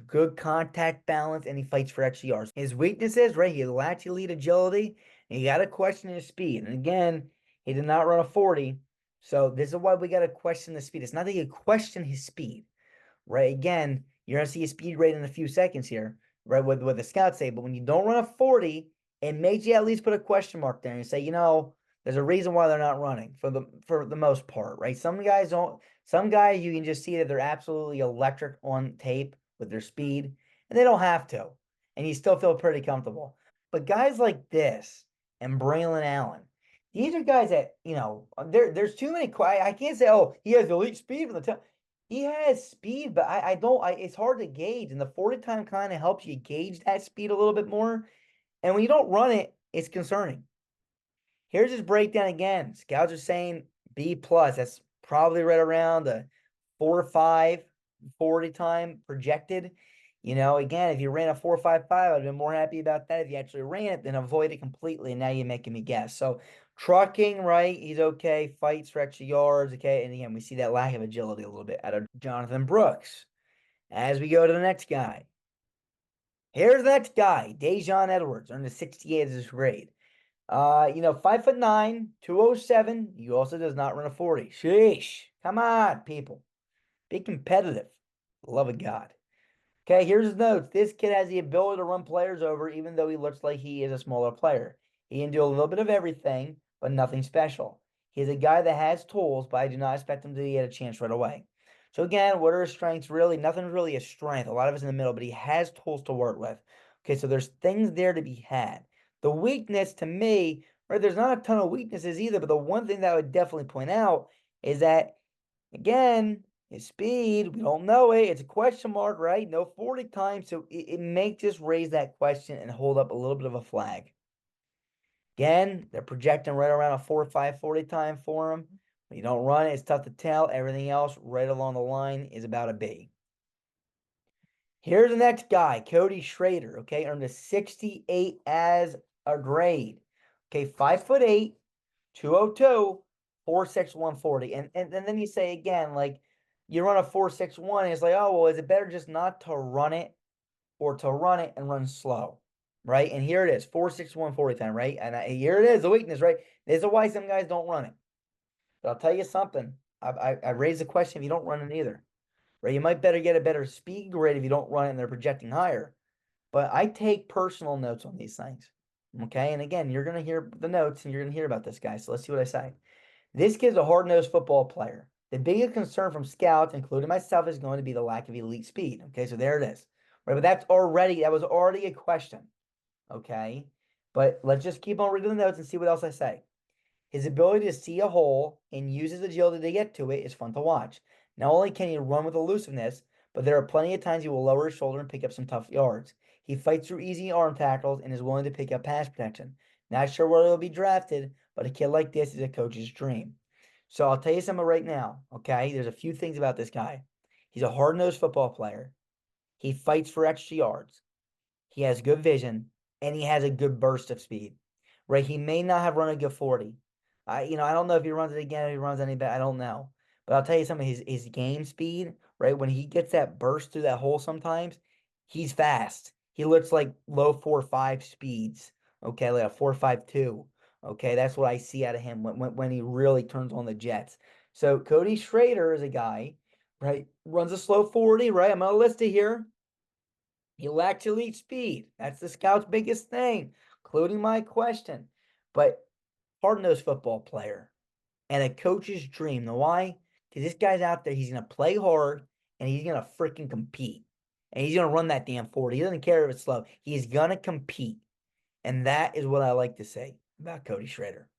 good contact balance, and he fights for extra yards. His weaknesses, right? He lacks elite agility, and you got to question his speed. And again, he did not run a 40. So this is why we got to question the speed. It's not that you question his speed, right? Again, you're going to see his speed rate in a few seconds here, right? What the scouts say. But when you don't run a 40, it makes you at least put a question mark there and say, there's a reason why they're not running for the most part, right? Some guys don't. Some guys you can just see that they're absolutely electric on tape with their speed, and they don't have to, and you still feel pretty comfortable. But guys like this and Braelon Allen, these are guys that there's too many. I can't say, oh, he has elite speed from the top. He has speed, but I don't. It's hard to gauge, and the 40 time kind of helps you gauge that speed a little bit more. And when you don't run it, it's concerning. Here's his breakdown again. Scouts are saying B+. That's probably right around the 4.5 40 time projected. Again, if you ran a 4.55, I'd have been more happy about that if you actually ran it than avoid it completely. And now you're making me guess. So trucking, right? He's okay. Fights for extra yards. Okay. And again, we see that lack of agility a little bit out of Jonathon Brooks. As we go to the next guy. Here's the next guy, Daijun Edwards, earned a 68 as his grade. 5'9", 207. He also does not run a 40. Sheesh. Come on, people. Be competitive. Love of God. Okay, here's his notes. This kid has the ability to run players over, even though he looks like he is a smaller player. He can do a little bit of everything, but nothing special. He's a guy that has tools, but I do not expect him to get a chance right away. So again, what are his strengths? Really, nothing's really a strength. A lot of it's in the middle, but he has tools to work with. Okay, so there's things there to be had. The weakness to me, right, there's not a ton of weaknesses either, but the one thing that I would definitely point out is that, again, his speed, we don't know it. It's a question mark, right? No 40 times, so it may just raise that question and hold up a little bit of a flag. Again, they're projecting right around a 4.5 40 time for him. When you don't run it, it's tough to tell. Everything else right along the line is about a B. Here's the next guy, Cody Schrader, okay, earned a 68 as a grade. Okay, 5'8", 202, 4.6, 140. And then you say again, like, you run a 4.61, and it's like, oh, well, is it better just not to run it or to run it and run slow? Right? And here it is, 4.6, 140 time, right? And here it is, the weakness, right? This is why some guys don't run it. But I'll tell you something. I raised the question if you don't run it either. Right? You might better get a better speed grade if you don't run it and they're projecting higher. But I take personal notes on these things. Okay. And again, you're going to hear the notes and you're going to hear about this guy. So let's see what I say. This kid's a hard-nosed football player. The biggest concern from scouts, including myself, is going to be the lack of elite speed. Okay. So there it is. Right. But that was already a question. Okay. But let's just keep on reading the notes and see what else I say. His ability to see a hole and use his agility to get to it is fun to watch. Not only can he run with elusiveness, but there are plenty of times he will lower his shoulder and pick up some tough yards. He fights through easy arm tackles and is willing to pick up pass protection. Not sure where he'll be drafted, but a kid like this is a coach's dream. So I'll tell you something right now, okay? There's a few things about this guy. He's a hard-nosed football player. He fights for extra yards. He has good vision, and he has a good burst of speed. Right? He may not have run a good 40. I don't know if he runs it again, if he runs any better. I don't know. But I'll tell you something, his game speed, right? When he gets that burst through that hole sometimes, he's fast. He looks like low 4.5 speeds. Okay, like a 4.52. Okay, that's what I see out of him when he really turns on the jets. So Cody Schrader is a guy, right? Runs a slow 40, right? I'm gonna list it here. He lacks elite speed. That's the scout's biggest thing, including my question. But hard-nosed football player and a coach's dream. Now, why? Because this guy's out there. He's going to play hard, and he's going to freaking compete. And he's going to run that damn 40. He doesn't care if it's slow. He's going to compete. And that is what I like to say about Cody Schrader.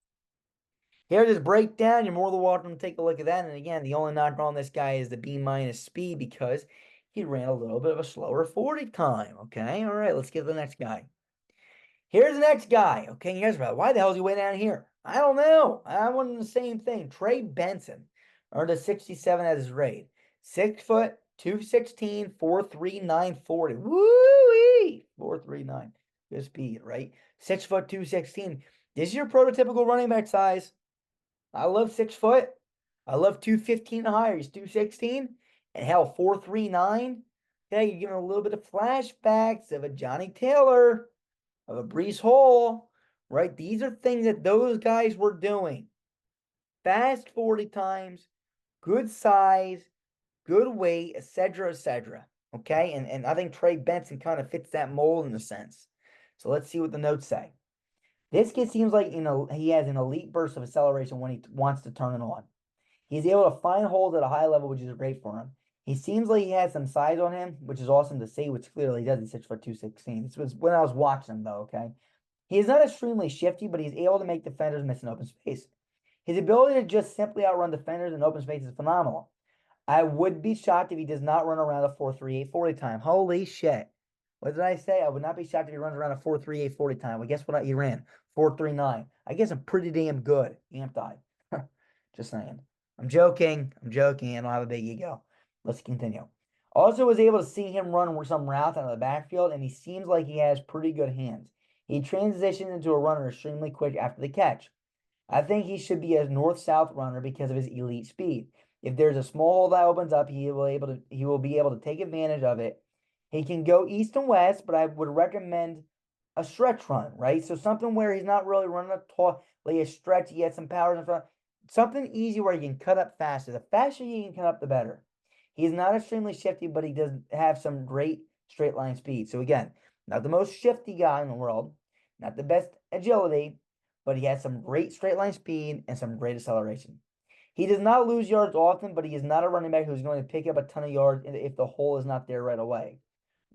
Here's his breakdown. You're more than welcome to take a look at that. And again, the only knock on this guy is the B- speed because he ran a little bit of a slower 40 time. Okay, all right, let's get to the next guy. Here's the next guy. Okay, you guys are like, why the hell is he way down here? I don't know. I wanted the same thing. Trey Benson earned a 67 as his grade. 6 foot, 216, 4.39, 40. Woo-wee! 4.39. Good speed, right? 6 foot, 216. This is your prototypical running back size. I love 6 foot. I love 215 and higher. He's 216. And hell, 4.39. Yeah, you're giving a little bit of flashbacks of a Johnny Taylor, of a Breece Hall, right? These are things that those guys were doing. Fast 40 times, good size, good weight, etc., etc. Okay, and I think Trey Benson kind of fits that mold in a sense. So let's see what the notes say. This kid seems like he has an elite burst of acceleration when he wants to turn it on. He's able to find holes at a high level, which is great for him. He seems like he has some size on him, which is awesome to see, which clearly he does. He's 6 foot 216. This was when I was watching him, though, okay? He is not extremely shifty, but he's able to make defenders miss an open space. His ability to just simply outrun defenders in open space is phenomenal. I would be shocked if he does not run around a 4.38 40 time. Holy shit. What did I say? I would not be shocked if he runs around a 4.38 40 time. Well, guess what he ran? 4.39. I guess I'm pretty damn good. Amped eye. Just saying. I'm joking. I don't have a big ego. Let's continue. Also was able to see him run some routes out of the backfield, and he seems like he has pretty good hands. He transitions into a runner extremely quick after the catch. I think he should be a north-south runner because of his elite speed. If there's a small hole that opens up, he will be able to take advantage of it. He can go east and west, but I would recommend a stretch run, right? So something where he's not really running a tall, like a stretch. He has some power in front. Something easy where you can cut up faster. The faster you can cut up, the better. He's not extremely shifty, but he does have some great straight line speed. So again, not the most shifty guy in the world, not the best agility, but he has some great straight line speed and some great acceleration. He does not lose yards often, but he is not a running back who's going to pick up a ton of yards if the hole is not there right away.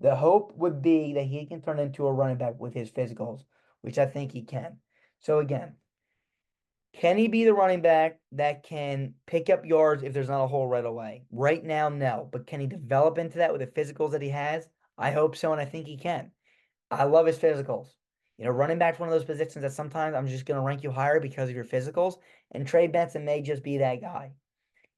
The hope would be that he can turn into a running back with his physicals, which I think he can. So again, can he be the running back that can pick up yards if there's not a hole right away? Right now, no. But can he develop into that with the physicals that he has? I hope so, and I think he can. I love his physicals. Running back's one of those positions that sometimes I'm just going to rank you higher because of your physicals, and Trey Benson may just be that guy.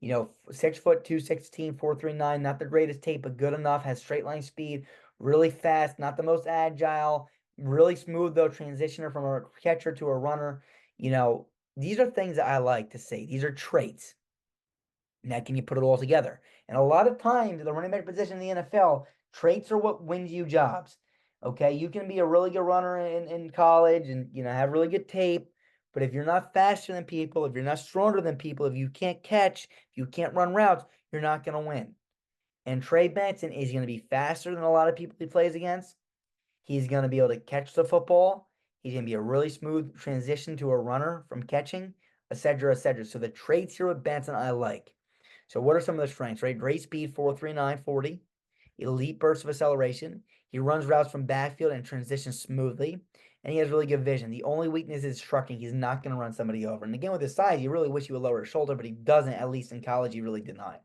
6'2", 216, 439, not the greatest tape, but good enough, has straight line speed, really fast, not the most agile, really smooth though, transitioner from a catcher to a runner. These are things that I like to see. These are traits. Now, can you put it all together? And a lot of times, the running back position in the NFL, traits are what wins you jobs. Okay, you can be a really good runner in college and have really good tape, but if you're not faster than people, if you're not stronger than people, if you can't catch, if you can't run routes, you're not going to win. And Trey Benson is going to be faster than a lot of people he plays against. He's going to be able to catch the football. He's going to be a really smooth transition to a runner from catching, etc., etc. So the traits here with Benson I like. So what are some of the strengths, right? Great speed, 4.39, 40. Elite bursts of acceleration. He runs routes from backfield and transitions smoothly. And he has really good vision. The only weakness is trucking. He's not going to run somebody over. And again, with his size, you really wish he would lower his shoulder, but he doesn't. At least in college, he really did not.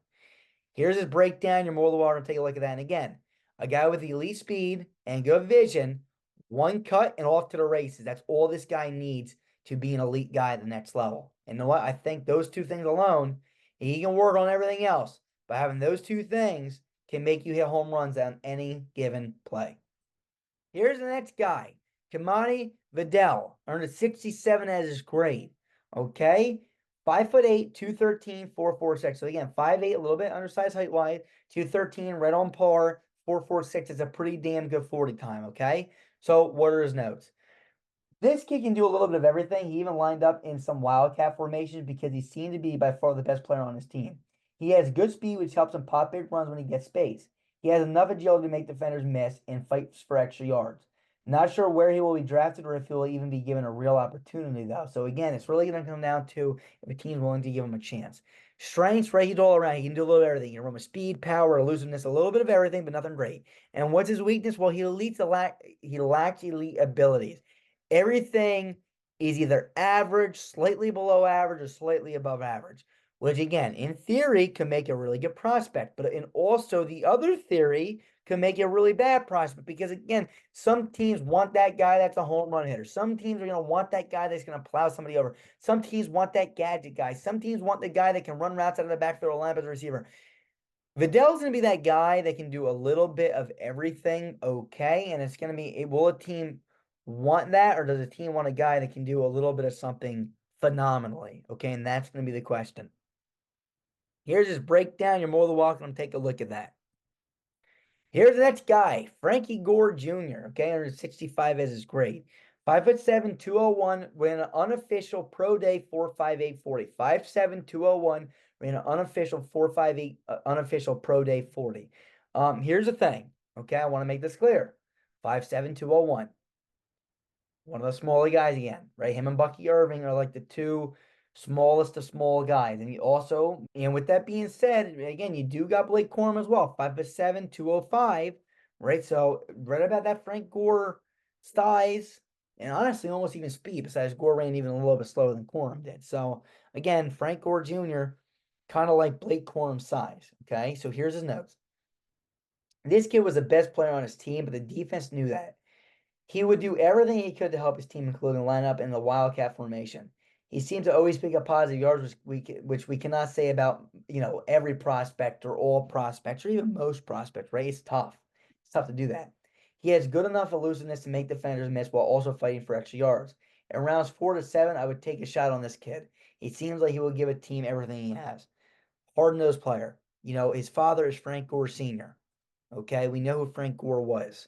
Here's his breakdown. You're more than welcome to take a look at that. And again, a guy with elite speed and good vision, one cut and off to the races. That's all this guy needs to be an elite guy at the next level. And you know what? I think those two things alone, he can work on everything else. But having those two things can make you hit home runs on any given play. Here's the next guy. Kimani Vidal earned a 67 as his grade. Okay? 5'8", 213, 446. So again, 5'8", a little bit undersized height wise, 213, right on par, 446 is a pretty damn good 40 time, okay? So what are his notes? This kid can do a little bit of everything. He even lined up in some wildcat formations because he seemed to be by far the best player on his team. He has good speed, which helps him pop big runs when he gets space. He has enough agility to make defenders miss and fights for extra yards. Not sure where he will be drafted or if he will even be given a real opportunity, though. So again, it's really going to come down to if a team's willing to give him a chance. Strengths, right? He's all around. He can do a little of everything. He can run with speed, power, elusiveness, a little bit of everything, but nothing great. And what's his weakness? Well, he lacks elite abilities. Everything is either average, slightly below average, or slightly above average, which again, in theory, can make a really good prospect. But in also the other theory can make you a really bad prospect because again, some teams want that guy that's a home run hitter. Some teams are going to want that guy that's going to plow somebody over. Some teams want that gadget guy. Some teams want the guy that can run routes out of the backfield or line up as a receiver. Vidal's going to be that guy that can do a little bit of everything okay, and it's going to be, will a team want that, or does a team want a guy that can do a little bit of something phenomenally? Okay, and that's going to be the question. Here's his breakdown. You're more than welcome to take a look at that. Here's the next guy, Frankie Gore Jr., okay, 165 as his grade. 5'7", 201, ran an unofficial pro day 4.58 40. 5'7", 201, ran an unofficial 4.58 unofficial pro day 40. Here's the thing, okay, I want to make this clear. 5'7", 201. One of the smaller guys again, right? Him and Bucky Irving are like the two smallest of small guys. And he also, and with that being said, again, you do got Blake Corum as well, 5'7", 205, right? So right about that Frank Gore size, and honestly, almost even speed, besides Gore ran even a little bit slower than Corum did. So again, Frank Gore Jr., kind of like Blake Corum's size, okay? So here's his notes. This kid was the best player on his team, but the defense knew that. He would do everything he could to help his team, including lineup in the Wildcat formation. He seemed to always pick up positive yards, which we cannot say about every prospect or all prospects or even most prospects. Right? It's tough. It's tough to do that. He has good enough elusiveness to make defenders miss while also fighting for extra yards. In rounds 4 to 7, I would take a shot on this kid. He seems like he will give a team everything he has. Hard-nosed player. His father is Frank Gore Sr. Okay, we know who Frank Gore was.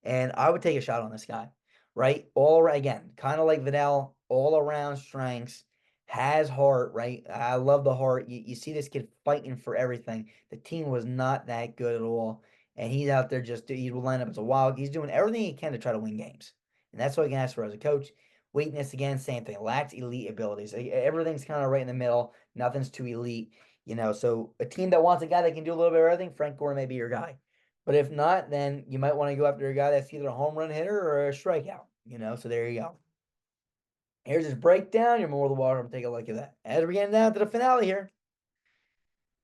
And I would take a shot on this guy, right? Again, kind of like Vidal, all around strengths, has heart, right? I love the heart. You see this kid fighting for everything. The team was not that good at all. And he's out there he will line up as a wild. He's doing everything he can to try to win games. And that's what I can ask for as a coach. Weakness, again, same thing. Lacks elite abilities. Everything's kind of right in the middle. Nothing's too elite. So a team that wants a guy that can do a little bit of everything, Frank Gore may be your guy. But if not, then you might want to go after a guy that's either a home run hitter or a strikeout, so there you go. Here's his breakdown. You're more than welcome to take a look at that. As we're getting down to the finale here,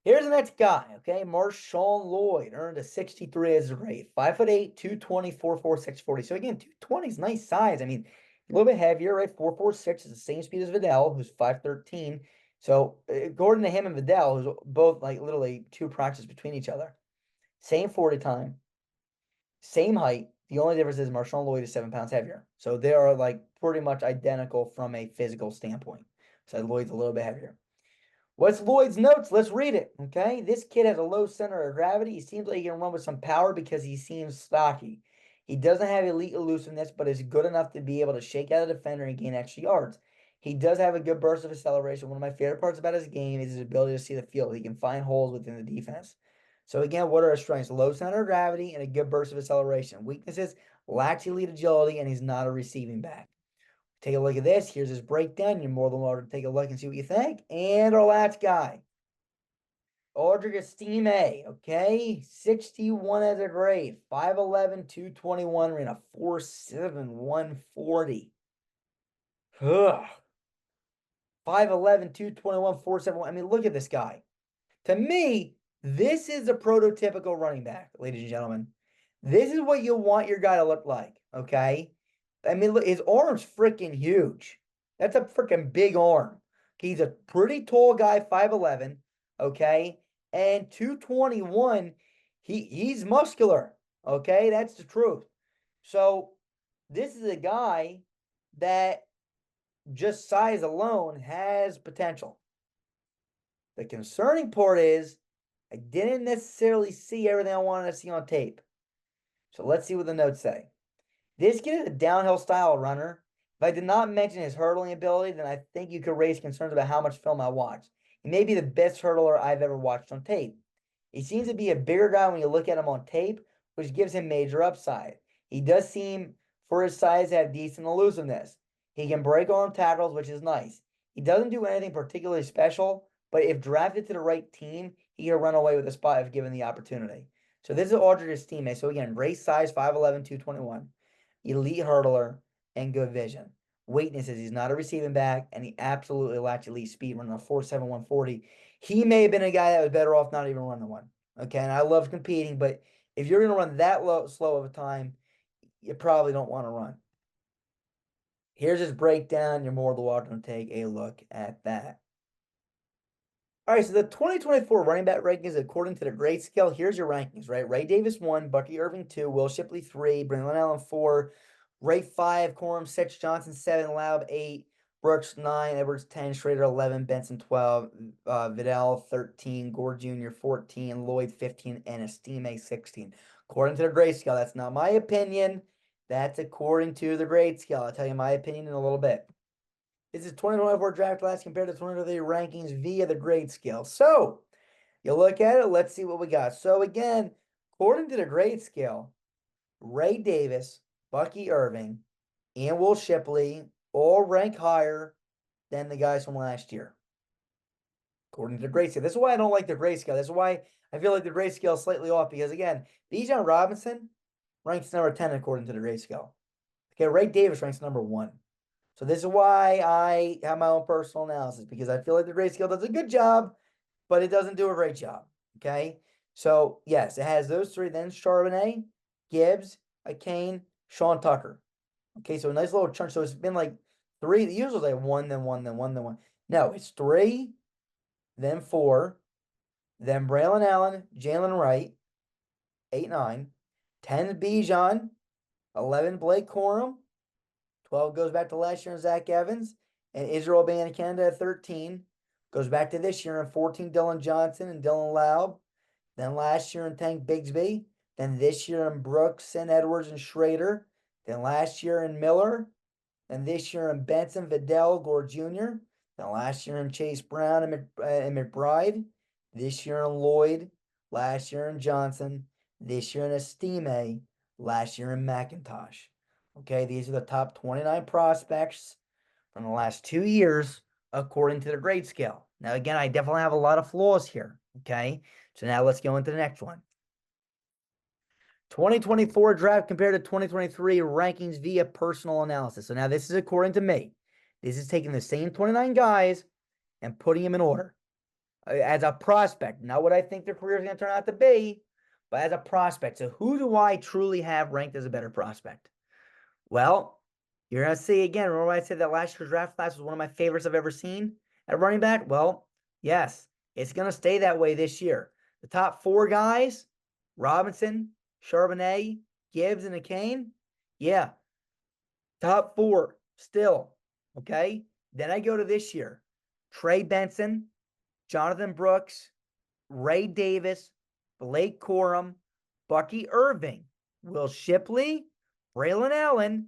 here's the next guy, okay? MarShawn Lloyd earned a 63 as a grade. 5'8", 220, 4'4", 640. So again, 220 is nice size. I mean, a little bit heavier, right? 4'4", 6 is the same speed as Vidal, who's 5'13". So according to him and Vidal, who's both like literally 2 practices between each other. Same 40 time, same height. The only difference is MarShawn Lloyd is 7 pounds heavier. So they are like pretty much identical from a physical standpoint. So Lloyd's a little bit heavier. What's Lloyd's notes? Let's read it. Okay. This kid has a low center of gravity. He seems like he can run with some power because he seems stocky. He doesn't have elite elusiveness, but is good enough to be able to shake out a defender and gain extra yards. He does have a good burst of acceleration. One of my favorite parts about his game is his ability to see the field. He can find holes within the defense. So again, what are his strengths? Low center of gravity and a good burst of acceleration. Weaknesses, lacks elite agility, and he's not a receiving back. Take a look at this. Here's his breakdown. You're more than welcome to take a look and see what you think. And our last guy, Audric Estime, okay? 61 as a grade. 5'11", 221, ran a 4'7", 140. Ugh. 5'11", 221, 4'7". I mean, look at this guy. To me, this is a prototypical running back, ladies and gentlemen. This is what you want your guy to look like, okay? I mean, look, his arm's freaking huge. That's a freaking big arm. He's a pretty tall guy, 5'11", okay? And 221, he's muscular, okay? That's the truth. So this is a guy that just size alone has potential. The concerning part is I didn't necessarily see everything I wanted to see on tape. So let's see what the notes say. This kid is a downhill style runner. If I did not mention his hurdling ability, then I think you could raise concerns about how much film I watched. He may be the best hurdler I've ever watched on tape. He seems to be a bigger guy when you look at him on tape, which gives him major upside. He does seem, for his size, to have decent elusiveness. He can break arm tackles, which is nice. He doesn't do anything particularly special, but if drafted to the right team, he can run away with a spot if given the opportunity. So this is Audric teammate. So again, race size 5'11", 221. Elite hurdler and good vision. Weaknesses, he's not a receiving back, and he absolutely lacks elite speed, running a 4'7", 140. He may have been a guy that was better off not even running one. Okay, and I love competing, but if you're going to run that slow of a time, you probably don't want to run. Here's his breakdown. You're more than welcome to take a look at that. All right, so the 2024 running back rankings according to the grade scale. Here's your rankings, right? Ray Davis 1, Bucky Irving 2, Will Shipley 3, Braelon Allen 4, Ray 5, Corum 6, Johnson 7, Laube 8, Brooks 9, Edwards 10, Schrader 11, Benson 12, Vidal 13, Gore Jr. 14, Lloyd 15, and Estime 16. According to the grade scale, that's not my opinion. That's according to the grade scale. I'll tell you my opinion in a little bit. This is 2024 draft class compared to 2023 rankings via the grade scale. So you look at it, let's see what we got. So again, according to the grade scale, Ray Davis, Bucky Irving, and Will Shipley all rank higher than the guys from last year. According to the grade scale. This is why I don't like the grade scale. This is why I feel like the grade scale is slightly off, because again, Daijun Robinson ranks number 10 according to the grade scale. Okay, Ray Davis ranks number 1. So this is why I have my own personal analysis, because I feel like the grade scale does a good job, but it doesn't do a great job. Okay. So yes, it has those 3. Then Charbonnet, Gibbs, Kane, Sean Tucker. Okay. So a nice little chunk. So it's been like 3. The usually like 1, then 1, then 1, then 1. No, it's 3, then 4, then Braelon Allen, Jaylen Wright, 8, 9, 10 Bijan, 11 Blake Corum, 12 goes back to last year in Zach Evans, and Israel Canada at 13. Goes back to this year in 14, Dillon Johnson and Dylan Laube. Then last year in Tank Bigsby. Then this year in Brooks and Edwards and Schrader. Then last year in Miller. Then this year in Benson, Vidal, Gore Jr. Then last year in Chase Brown and McBride. This year in Lloyd. Last year in Johnson. This year in Estime. Last year in McIntosh. Okay, these are the top 29 prospects from the last 2 years according to the grade scale. Now, again, I definitely have a lot of flaws here. Okay, so now let's go into the next one. 2024 draft compared to 2023 rankings via personal analysis. So now this is according to me. This is taking the same 29 guys and putting them in order as a prospect. Not what I think their career is going to turn out to be, but as a prospect. So who do I truly have ranked as a better prospect? Well, you're going to see again, remember when I said that last year's draft class was one of my favorites I've ever seen at running back? Well, yes, it's going to stay that way this year. The top 4 guys, Robinson, Charbonnet, Gibbs, and McCain, yeah, top 4 still, okay? Then I go to this year. Trey Benson, Jonathon Brooks, Ray Davis, Blake Corum, Bucky Irving, Will Shipley, Braelon Allen,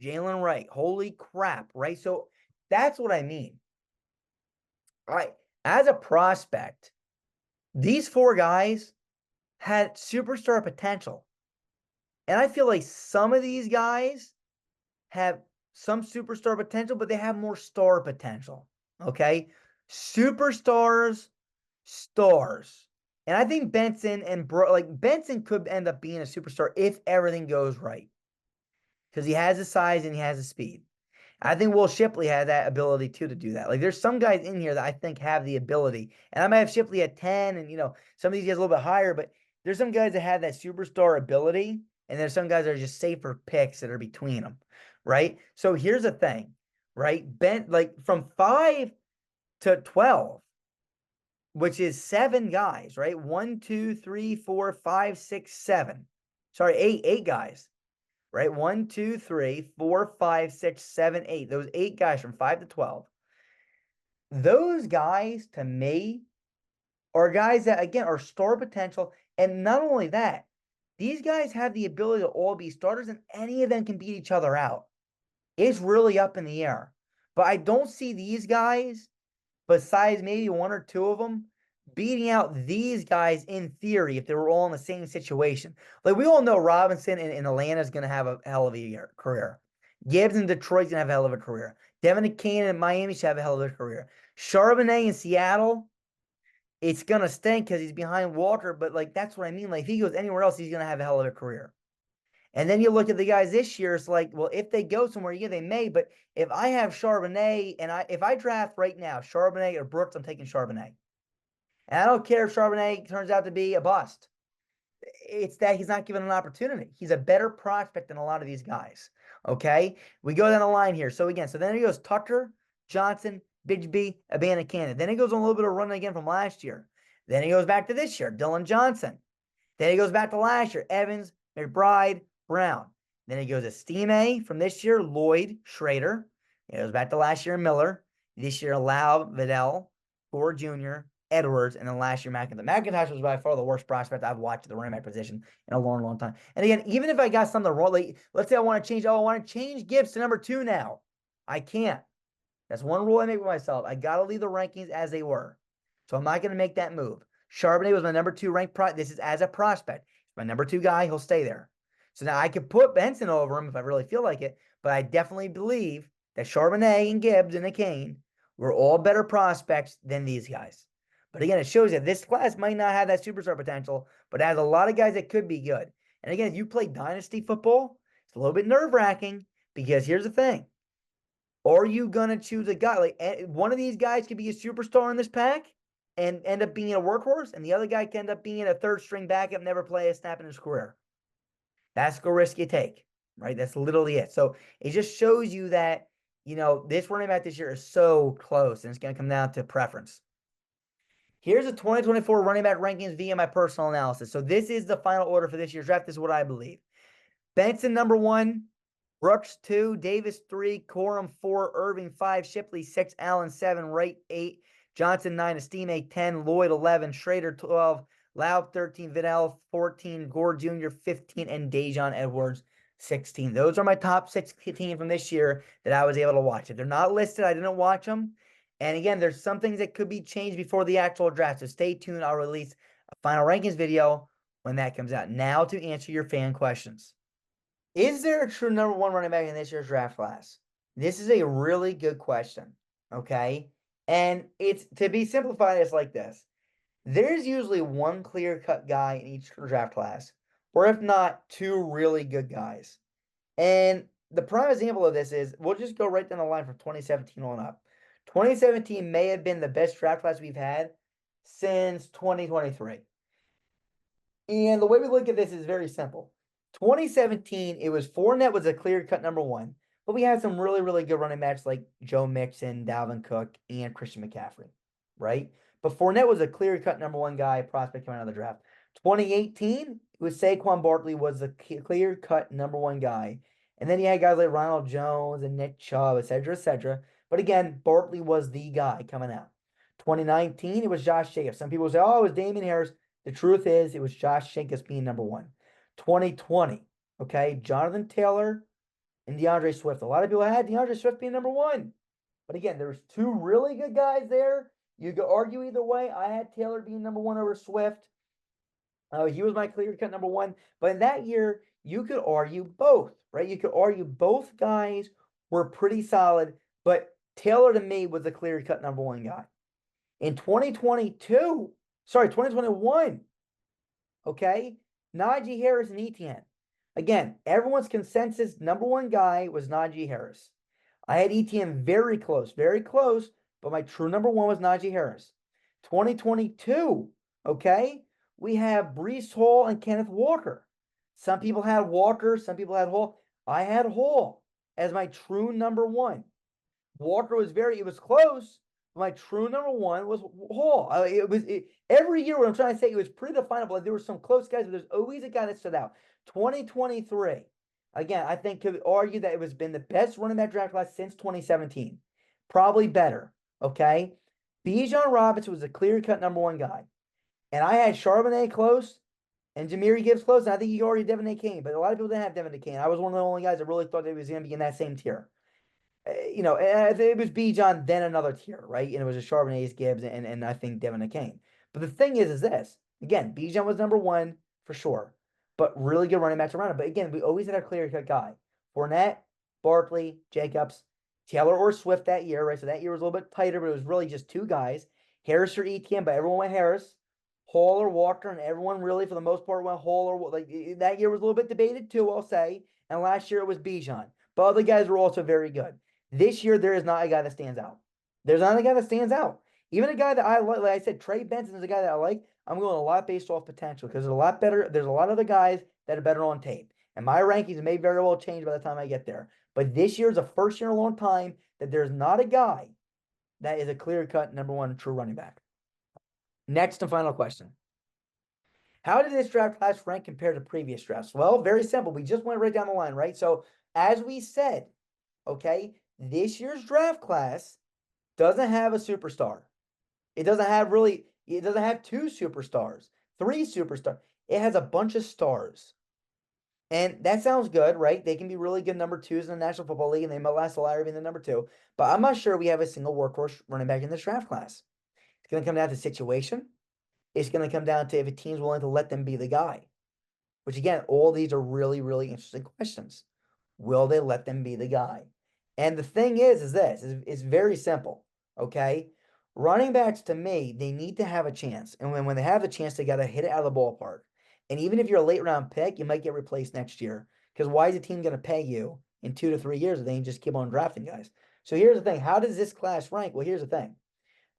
Jaylen Wright. Holy crap, right? So that's what I mean. All right. As a prospect, these 4 guys had superstar potential. And I feel like some of these guys have some superstar potential, but they have more star potential. Okay? Superstars, stars. And I think Benson and Benson could end up being a superstar if everything goes right. Because he has the size and he has the speed. I think Will Shipley had that ability too to do that. Like there's some guys in here that I think have the ability. And I might have Shipley at 10 and some of these guys a little bit higher, but there's some guys that have that superstar ability. And there's some guys that are just safer picks that are between them. Right? So here's the thing, right? From 5 to 12, which is 7 guys, right? 1, 2, 3, 4, 5, 6, 7. Sorry, 8 guys. Right? 1, 2, 3, 4, 5, 6, 7, 8. Those 8 guys from 5 to 12. Those guys, to me, are guys that, again, are star potential. And not only that, these guys have the ability to all be starters, and any of them can beat each other out. It's really up in the air. But I don't see these guys, besides maybe 1 or 2 of them, beating out these guys in theory if they were all in the same situation. Like we all know Robinson in Atlanta is going to have a hell of a career. Gibbs in Detroit's going to have a hell of a career. Devin McCain in Miami should have a hell of a career. Charbonnet in Seattle, it's going to stink because he's behind Walker, but that's what I mean. Like if he goes anywhere else, he's going to have a hell of a career. And then you look at the guys this year, it's like, well, if they go somewhere, yeah, they may. But if I have Charbonnet and if I draft right now, Charbonnet or Brooks, I'm taking Charbonnet. And I don't care if Charbonnet turns out to be a bust. It's that he's not given an opportunity. He's a better prospect than a lot of these guys. Okay? We go down the line here. So then he goes Tucker, Johnson, Bigsby, Abandoned Candidate. Then he goes on a little bit of run again from last year. Then he goes back to this year, Dillon Johnson. Then he goes back to last year, Evans, McBride, Brown. Then he goes Estime from this year, Lloyd, Schrader. He goes back to last year, Miller. This year, Laube, Vidal, Gore Jr., Edwards, and then last year, McIntosh. McIntosh was by far the worst prospect I've watched at the running back position in a long, long time. And again, even if I got something wrong, let's say I want to change Gibbs to number 2 now. I can't. That's one rule I make with myself. I got to leave the rankings as they were. So I'm not going to make that move. Charbonnet was my number 2 ranked this is as a prospect. He's my number 2 guy. He'll stay there. So now I could put Benson over him if I really feel like it, but I definitely believe that Charbonnet and Gibbs and McCain were all better prospects than these guys. But again, it shows that this class might not have that superstar potential, but it has a lot of guys that could be good. And again, if you play Dynasty football, it's a little bit nerve-wracking because here's the thing. Are you going to choose a guy? One of these guys could be a superstar in this pack and end up being a workhorse, and the other guy can end up being a third-string backup, never play a snap in his career. That's the risk you take, right? That's literally it. So it just shows you that, this running back this year is so close, and it's going to come down to preference. Here's the 2024 running back rankings via my personal analysis. So this is the final order for this year's draft. This is what I believe. Benson, number 1. Brooks, 2. Davis, 3. Corum, 4. Irving, 5. Shipley, 6. Allen, 7. Wright, 8. Johnson, 9. Estime, 10. Lloyd, 11. Schrader, 12. Laube, 13. Vidal, 14. Gore Jr., 15. And Daijun Edwards, 16. Those are my top 16 from this year that I was able to watch. If they're not listed, I didn't watch them. And again, there's some things that could be changed before the actual draft. So stay tuned. I'll release a final rankings video when that comes out. Now to answer your fan questions. Is there a true number 1 running back in this year's draft class? This is a really good question. Okay. And it's to be simplified, it's like this. There's usually one clear-cut guy in each draft class, or if not, two really good guys. And the prime example of this is, we'll just go right down the line from 2017 on up. 2017 may have been the best draft class we've had since 2023. And the way we look at this is very simple. 2017, it was Fournette was a clear-cut number one, but we had some really, really good running backs like Joe Mixon, Dalvin Cook, and Christian McCaffrey, right? But Fournette was a clear-cut number one guy, prospect coming out of the draft. 2018, it was Saquon Barkley was the clear-cut number one guy. And then you had guys like Ronald Jones and Nick Chubb, et cetera, et cetera. But again, Barkley was the guy coming out. 2019, it was Josh Jacobs. Some people say, oh, it was Damian Harris. The truth is, it was Josh Jacobs being number one. 2020, okay, Jonathan Taylor and DeAndre Swift. A lot of people had DeAndre Swift being number one. But again, there was two really good guys there. You could argue either way. I had Taylor being number one over Swift. He was my clear-cut number one. But in that year, you could argue both, right? You could argue both guys were pretty solid, but Taylor to me was the clear-cut number one guy. In 2021, okay, Najee Harris and Etienne. Again, everyone's consensus number one guy was Najee Harris. I had Etienne very close, but my true number one was Najee Harris. 2022, okay, we have Breece Hall and Kenneth Walker. Some people had Walker, some people had Hall. I had Hall as my true number one. Walker was it was close. My true number one was Hall. Every year, what I'm trying to say, it was pretty definable. There were some close guys, but there's always a guy that stood out. 2023, again, I think could argue that it was been the best running back draft class since 2017. Probably better, okay? Bijan Robinson was a clear-cut number one guy. And I had Charbonnet close and Jahmyr Gibbs close, and I think you already Devin A. Kane, but a lot of people didn't have Devin A. Kane. I was one of the only guys that really thought that he was going to be in that same tier. It was Bijan, then another tier, right? And it was a Charbonnet, Gibbs, and I think Devin A. Kane. But the thing is this. Again, Bijan was number one for sure, but really good running backs around him. But again, we always had a clear-cut guy. Fournette, Barkley, Jacobs, Taylor or Swift that year, right? So that year was a little bit tighter, but it was really just two guys. Harris or Etienne, but everyone went Harris. Hall or Walker, and everyone really, for the most part, went Hall or like that year was a little bit debated too, I'll say. And last year it was Bijan. But other guys were also very good. This year, there is not a guy that stands out. There's not a guy that stands out. Even a guy that I like I said, Trey Benson is a guy that I like. I'm going a lot based off potential because there's a lot better. There's a lot of other guys that are better on tape. And my rankings may very well change by the time I get there. But this year is the first year in a long time that there's not a guy that is a clear-cut number one true running back. Next and final question. How did this draft class rank compared to previous drafts? Well, very simple. We just went right down the line, right? So, as we said, okay, this year's draft class doesn't have a superstar. It doesn't have two superstars, three superstars. It has a bunch of stars. And that sounds good, right? They can be really good number twos in the National Football League, and they might last a lot being the number two. But I'm not sure we have a single workhorse running back in this draft class. It's going to come down to situation. It's going to come down to if a team's willing to let them be the guy. Which, again, all these are really, really interesting questions. Will they let them be the guy? And the thing is this. It's very simple, okay? Running backs, to me, they need to have a chance. And when they have a chance, they got to hit it out of the ballpark. And even if you're a late-round pick, you might get replaced next year. Because why is a team going to pay you in 2 to 3 years if they can just keep on drafting guys? So here's the thing. How does this class rank? Well, here's the thing.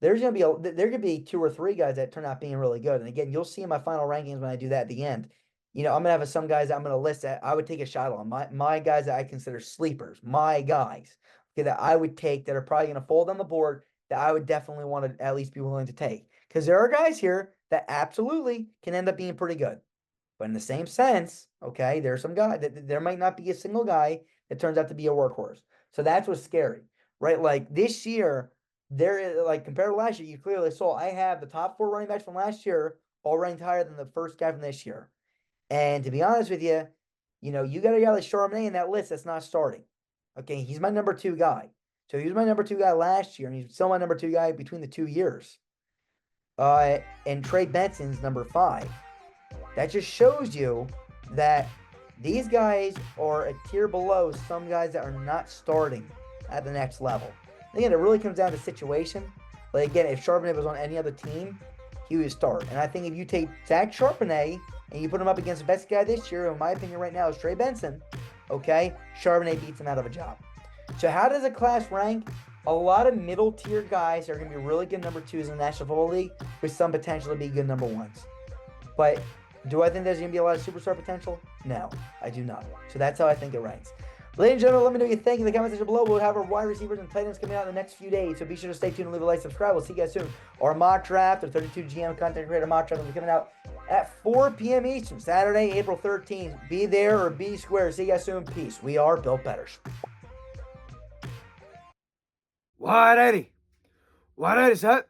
There could be 2 or 3 guys that turn out being really good. And again, you'll see in my final rankings when I do that at the end. I'm going to have some guys that I'm going to list that I would take a shot on. My guys that I consider sleepers. My guys that I would take that are probably going to fall down the board that I would definitely want to at least be willing to take. Because there are guys here that absolutely can end up being pretty good. But in the same sense, okay, there's some guy that there might not be a single guy that turns out to be a workhorse. So that's what's scary, right? Like this year, there is compared to last year, you clearly saw I have the top 4 running backs from last year all ranked higher than the first guy from this year. And to be honest with you, you got a guy like Charbonnet in that list that's not starting. Okay, he's my number 2 guy. So he was my number 2 guy last year, and he's still my number 2 guy between the 2 years. And Trey Benson's number 5. That just shows you that these guys are a tier below some guys that are not starting at the next level. Again, it really comes down to situation. Like, again, if Charbonnet was on any other team, he would start. And I think if you take Zach Charbonnet and you put him up against the best guy this year, in my opinion right now, is Trey Benson, okay, Charbonnet beats him out of a job. So how does a class rank? A lot of middle tier guys are going to be really good number 2s in the National Football League with some potential to be good number 1s. But do I think there's going to be a lot of superstar potential? No, I do not. So that's how I think it ranks. Ladies and gentlemen, let me know what you think in the comment section below. We'll have our wide receivers and tight ends coming out in the next few days. So be sure to stay tuned and leave a like, subscribe. We'll see you guys soon. Our mock draft, our 32 GM content creator mock draft will be coming out at 4 p.m. Eastern, Saturday, April 13th. Be there or be square. See you guys soon. Peace. We are Built Betters. 180. 180, set.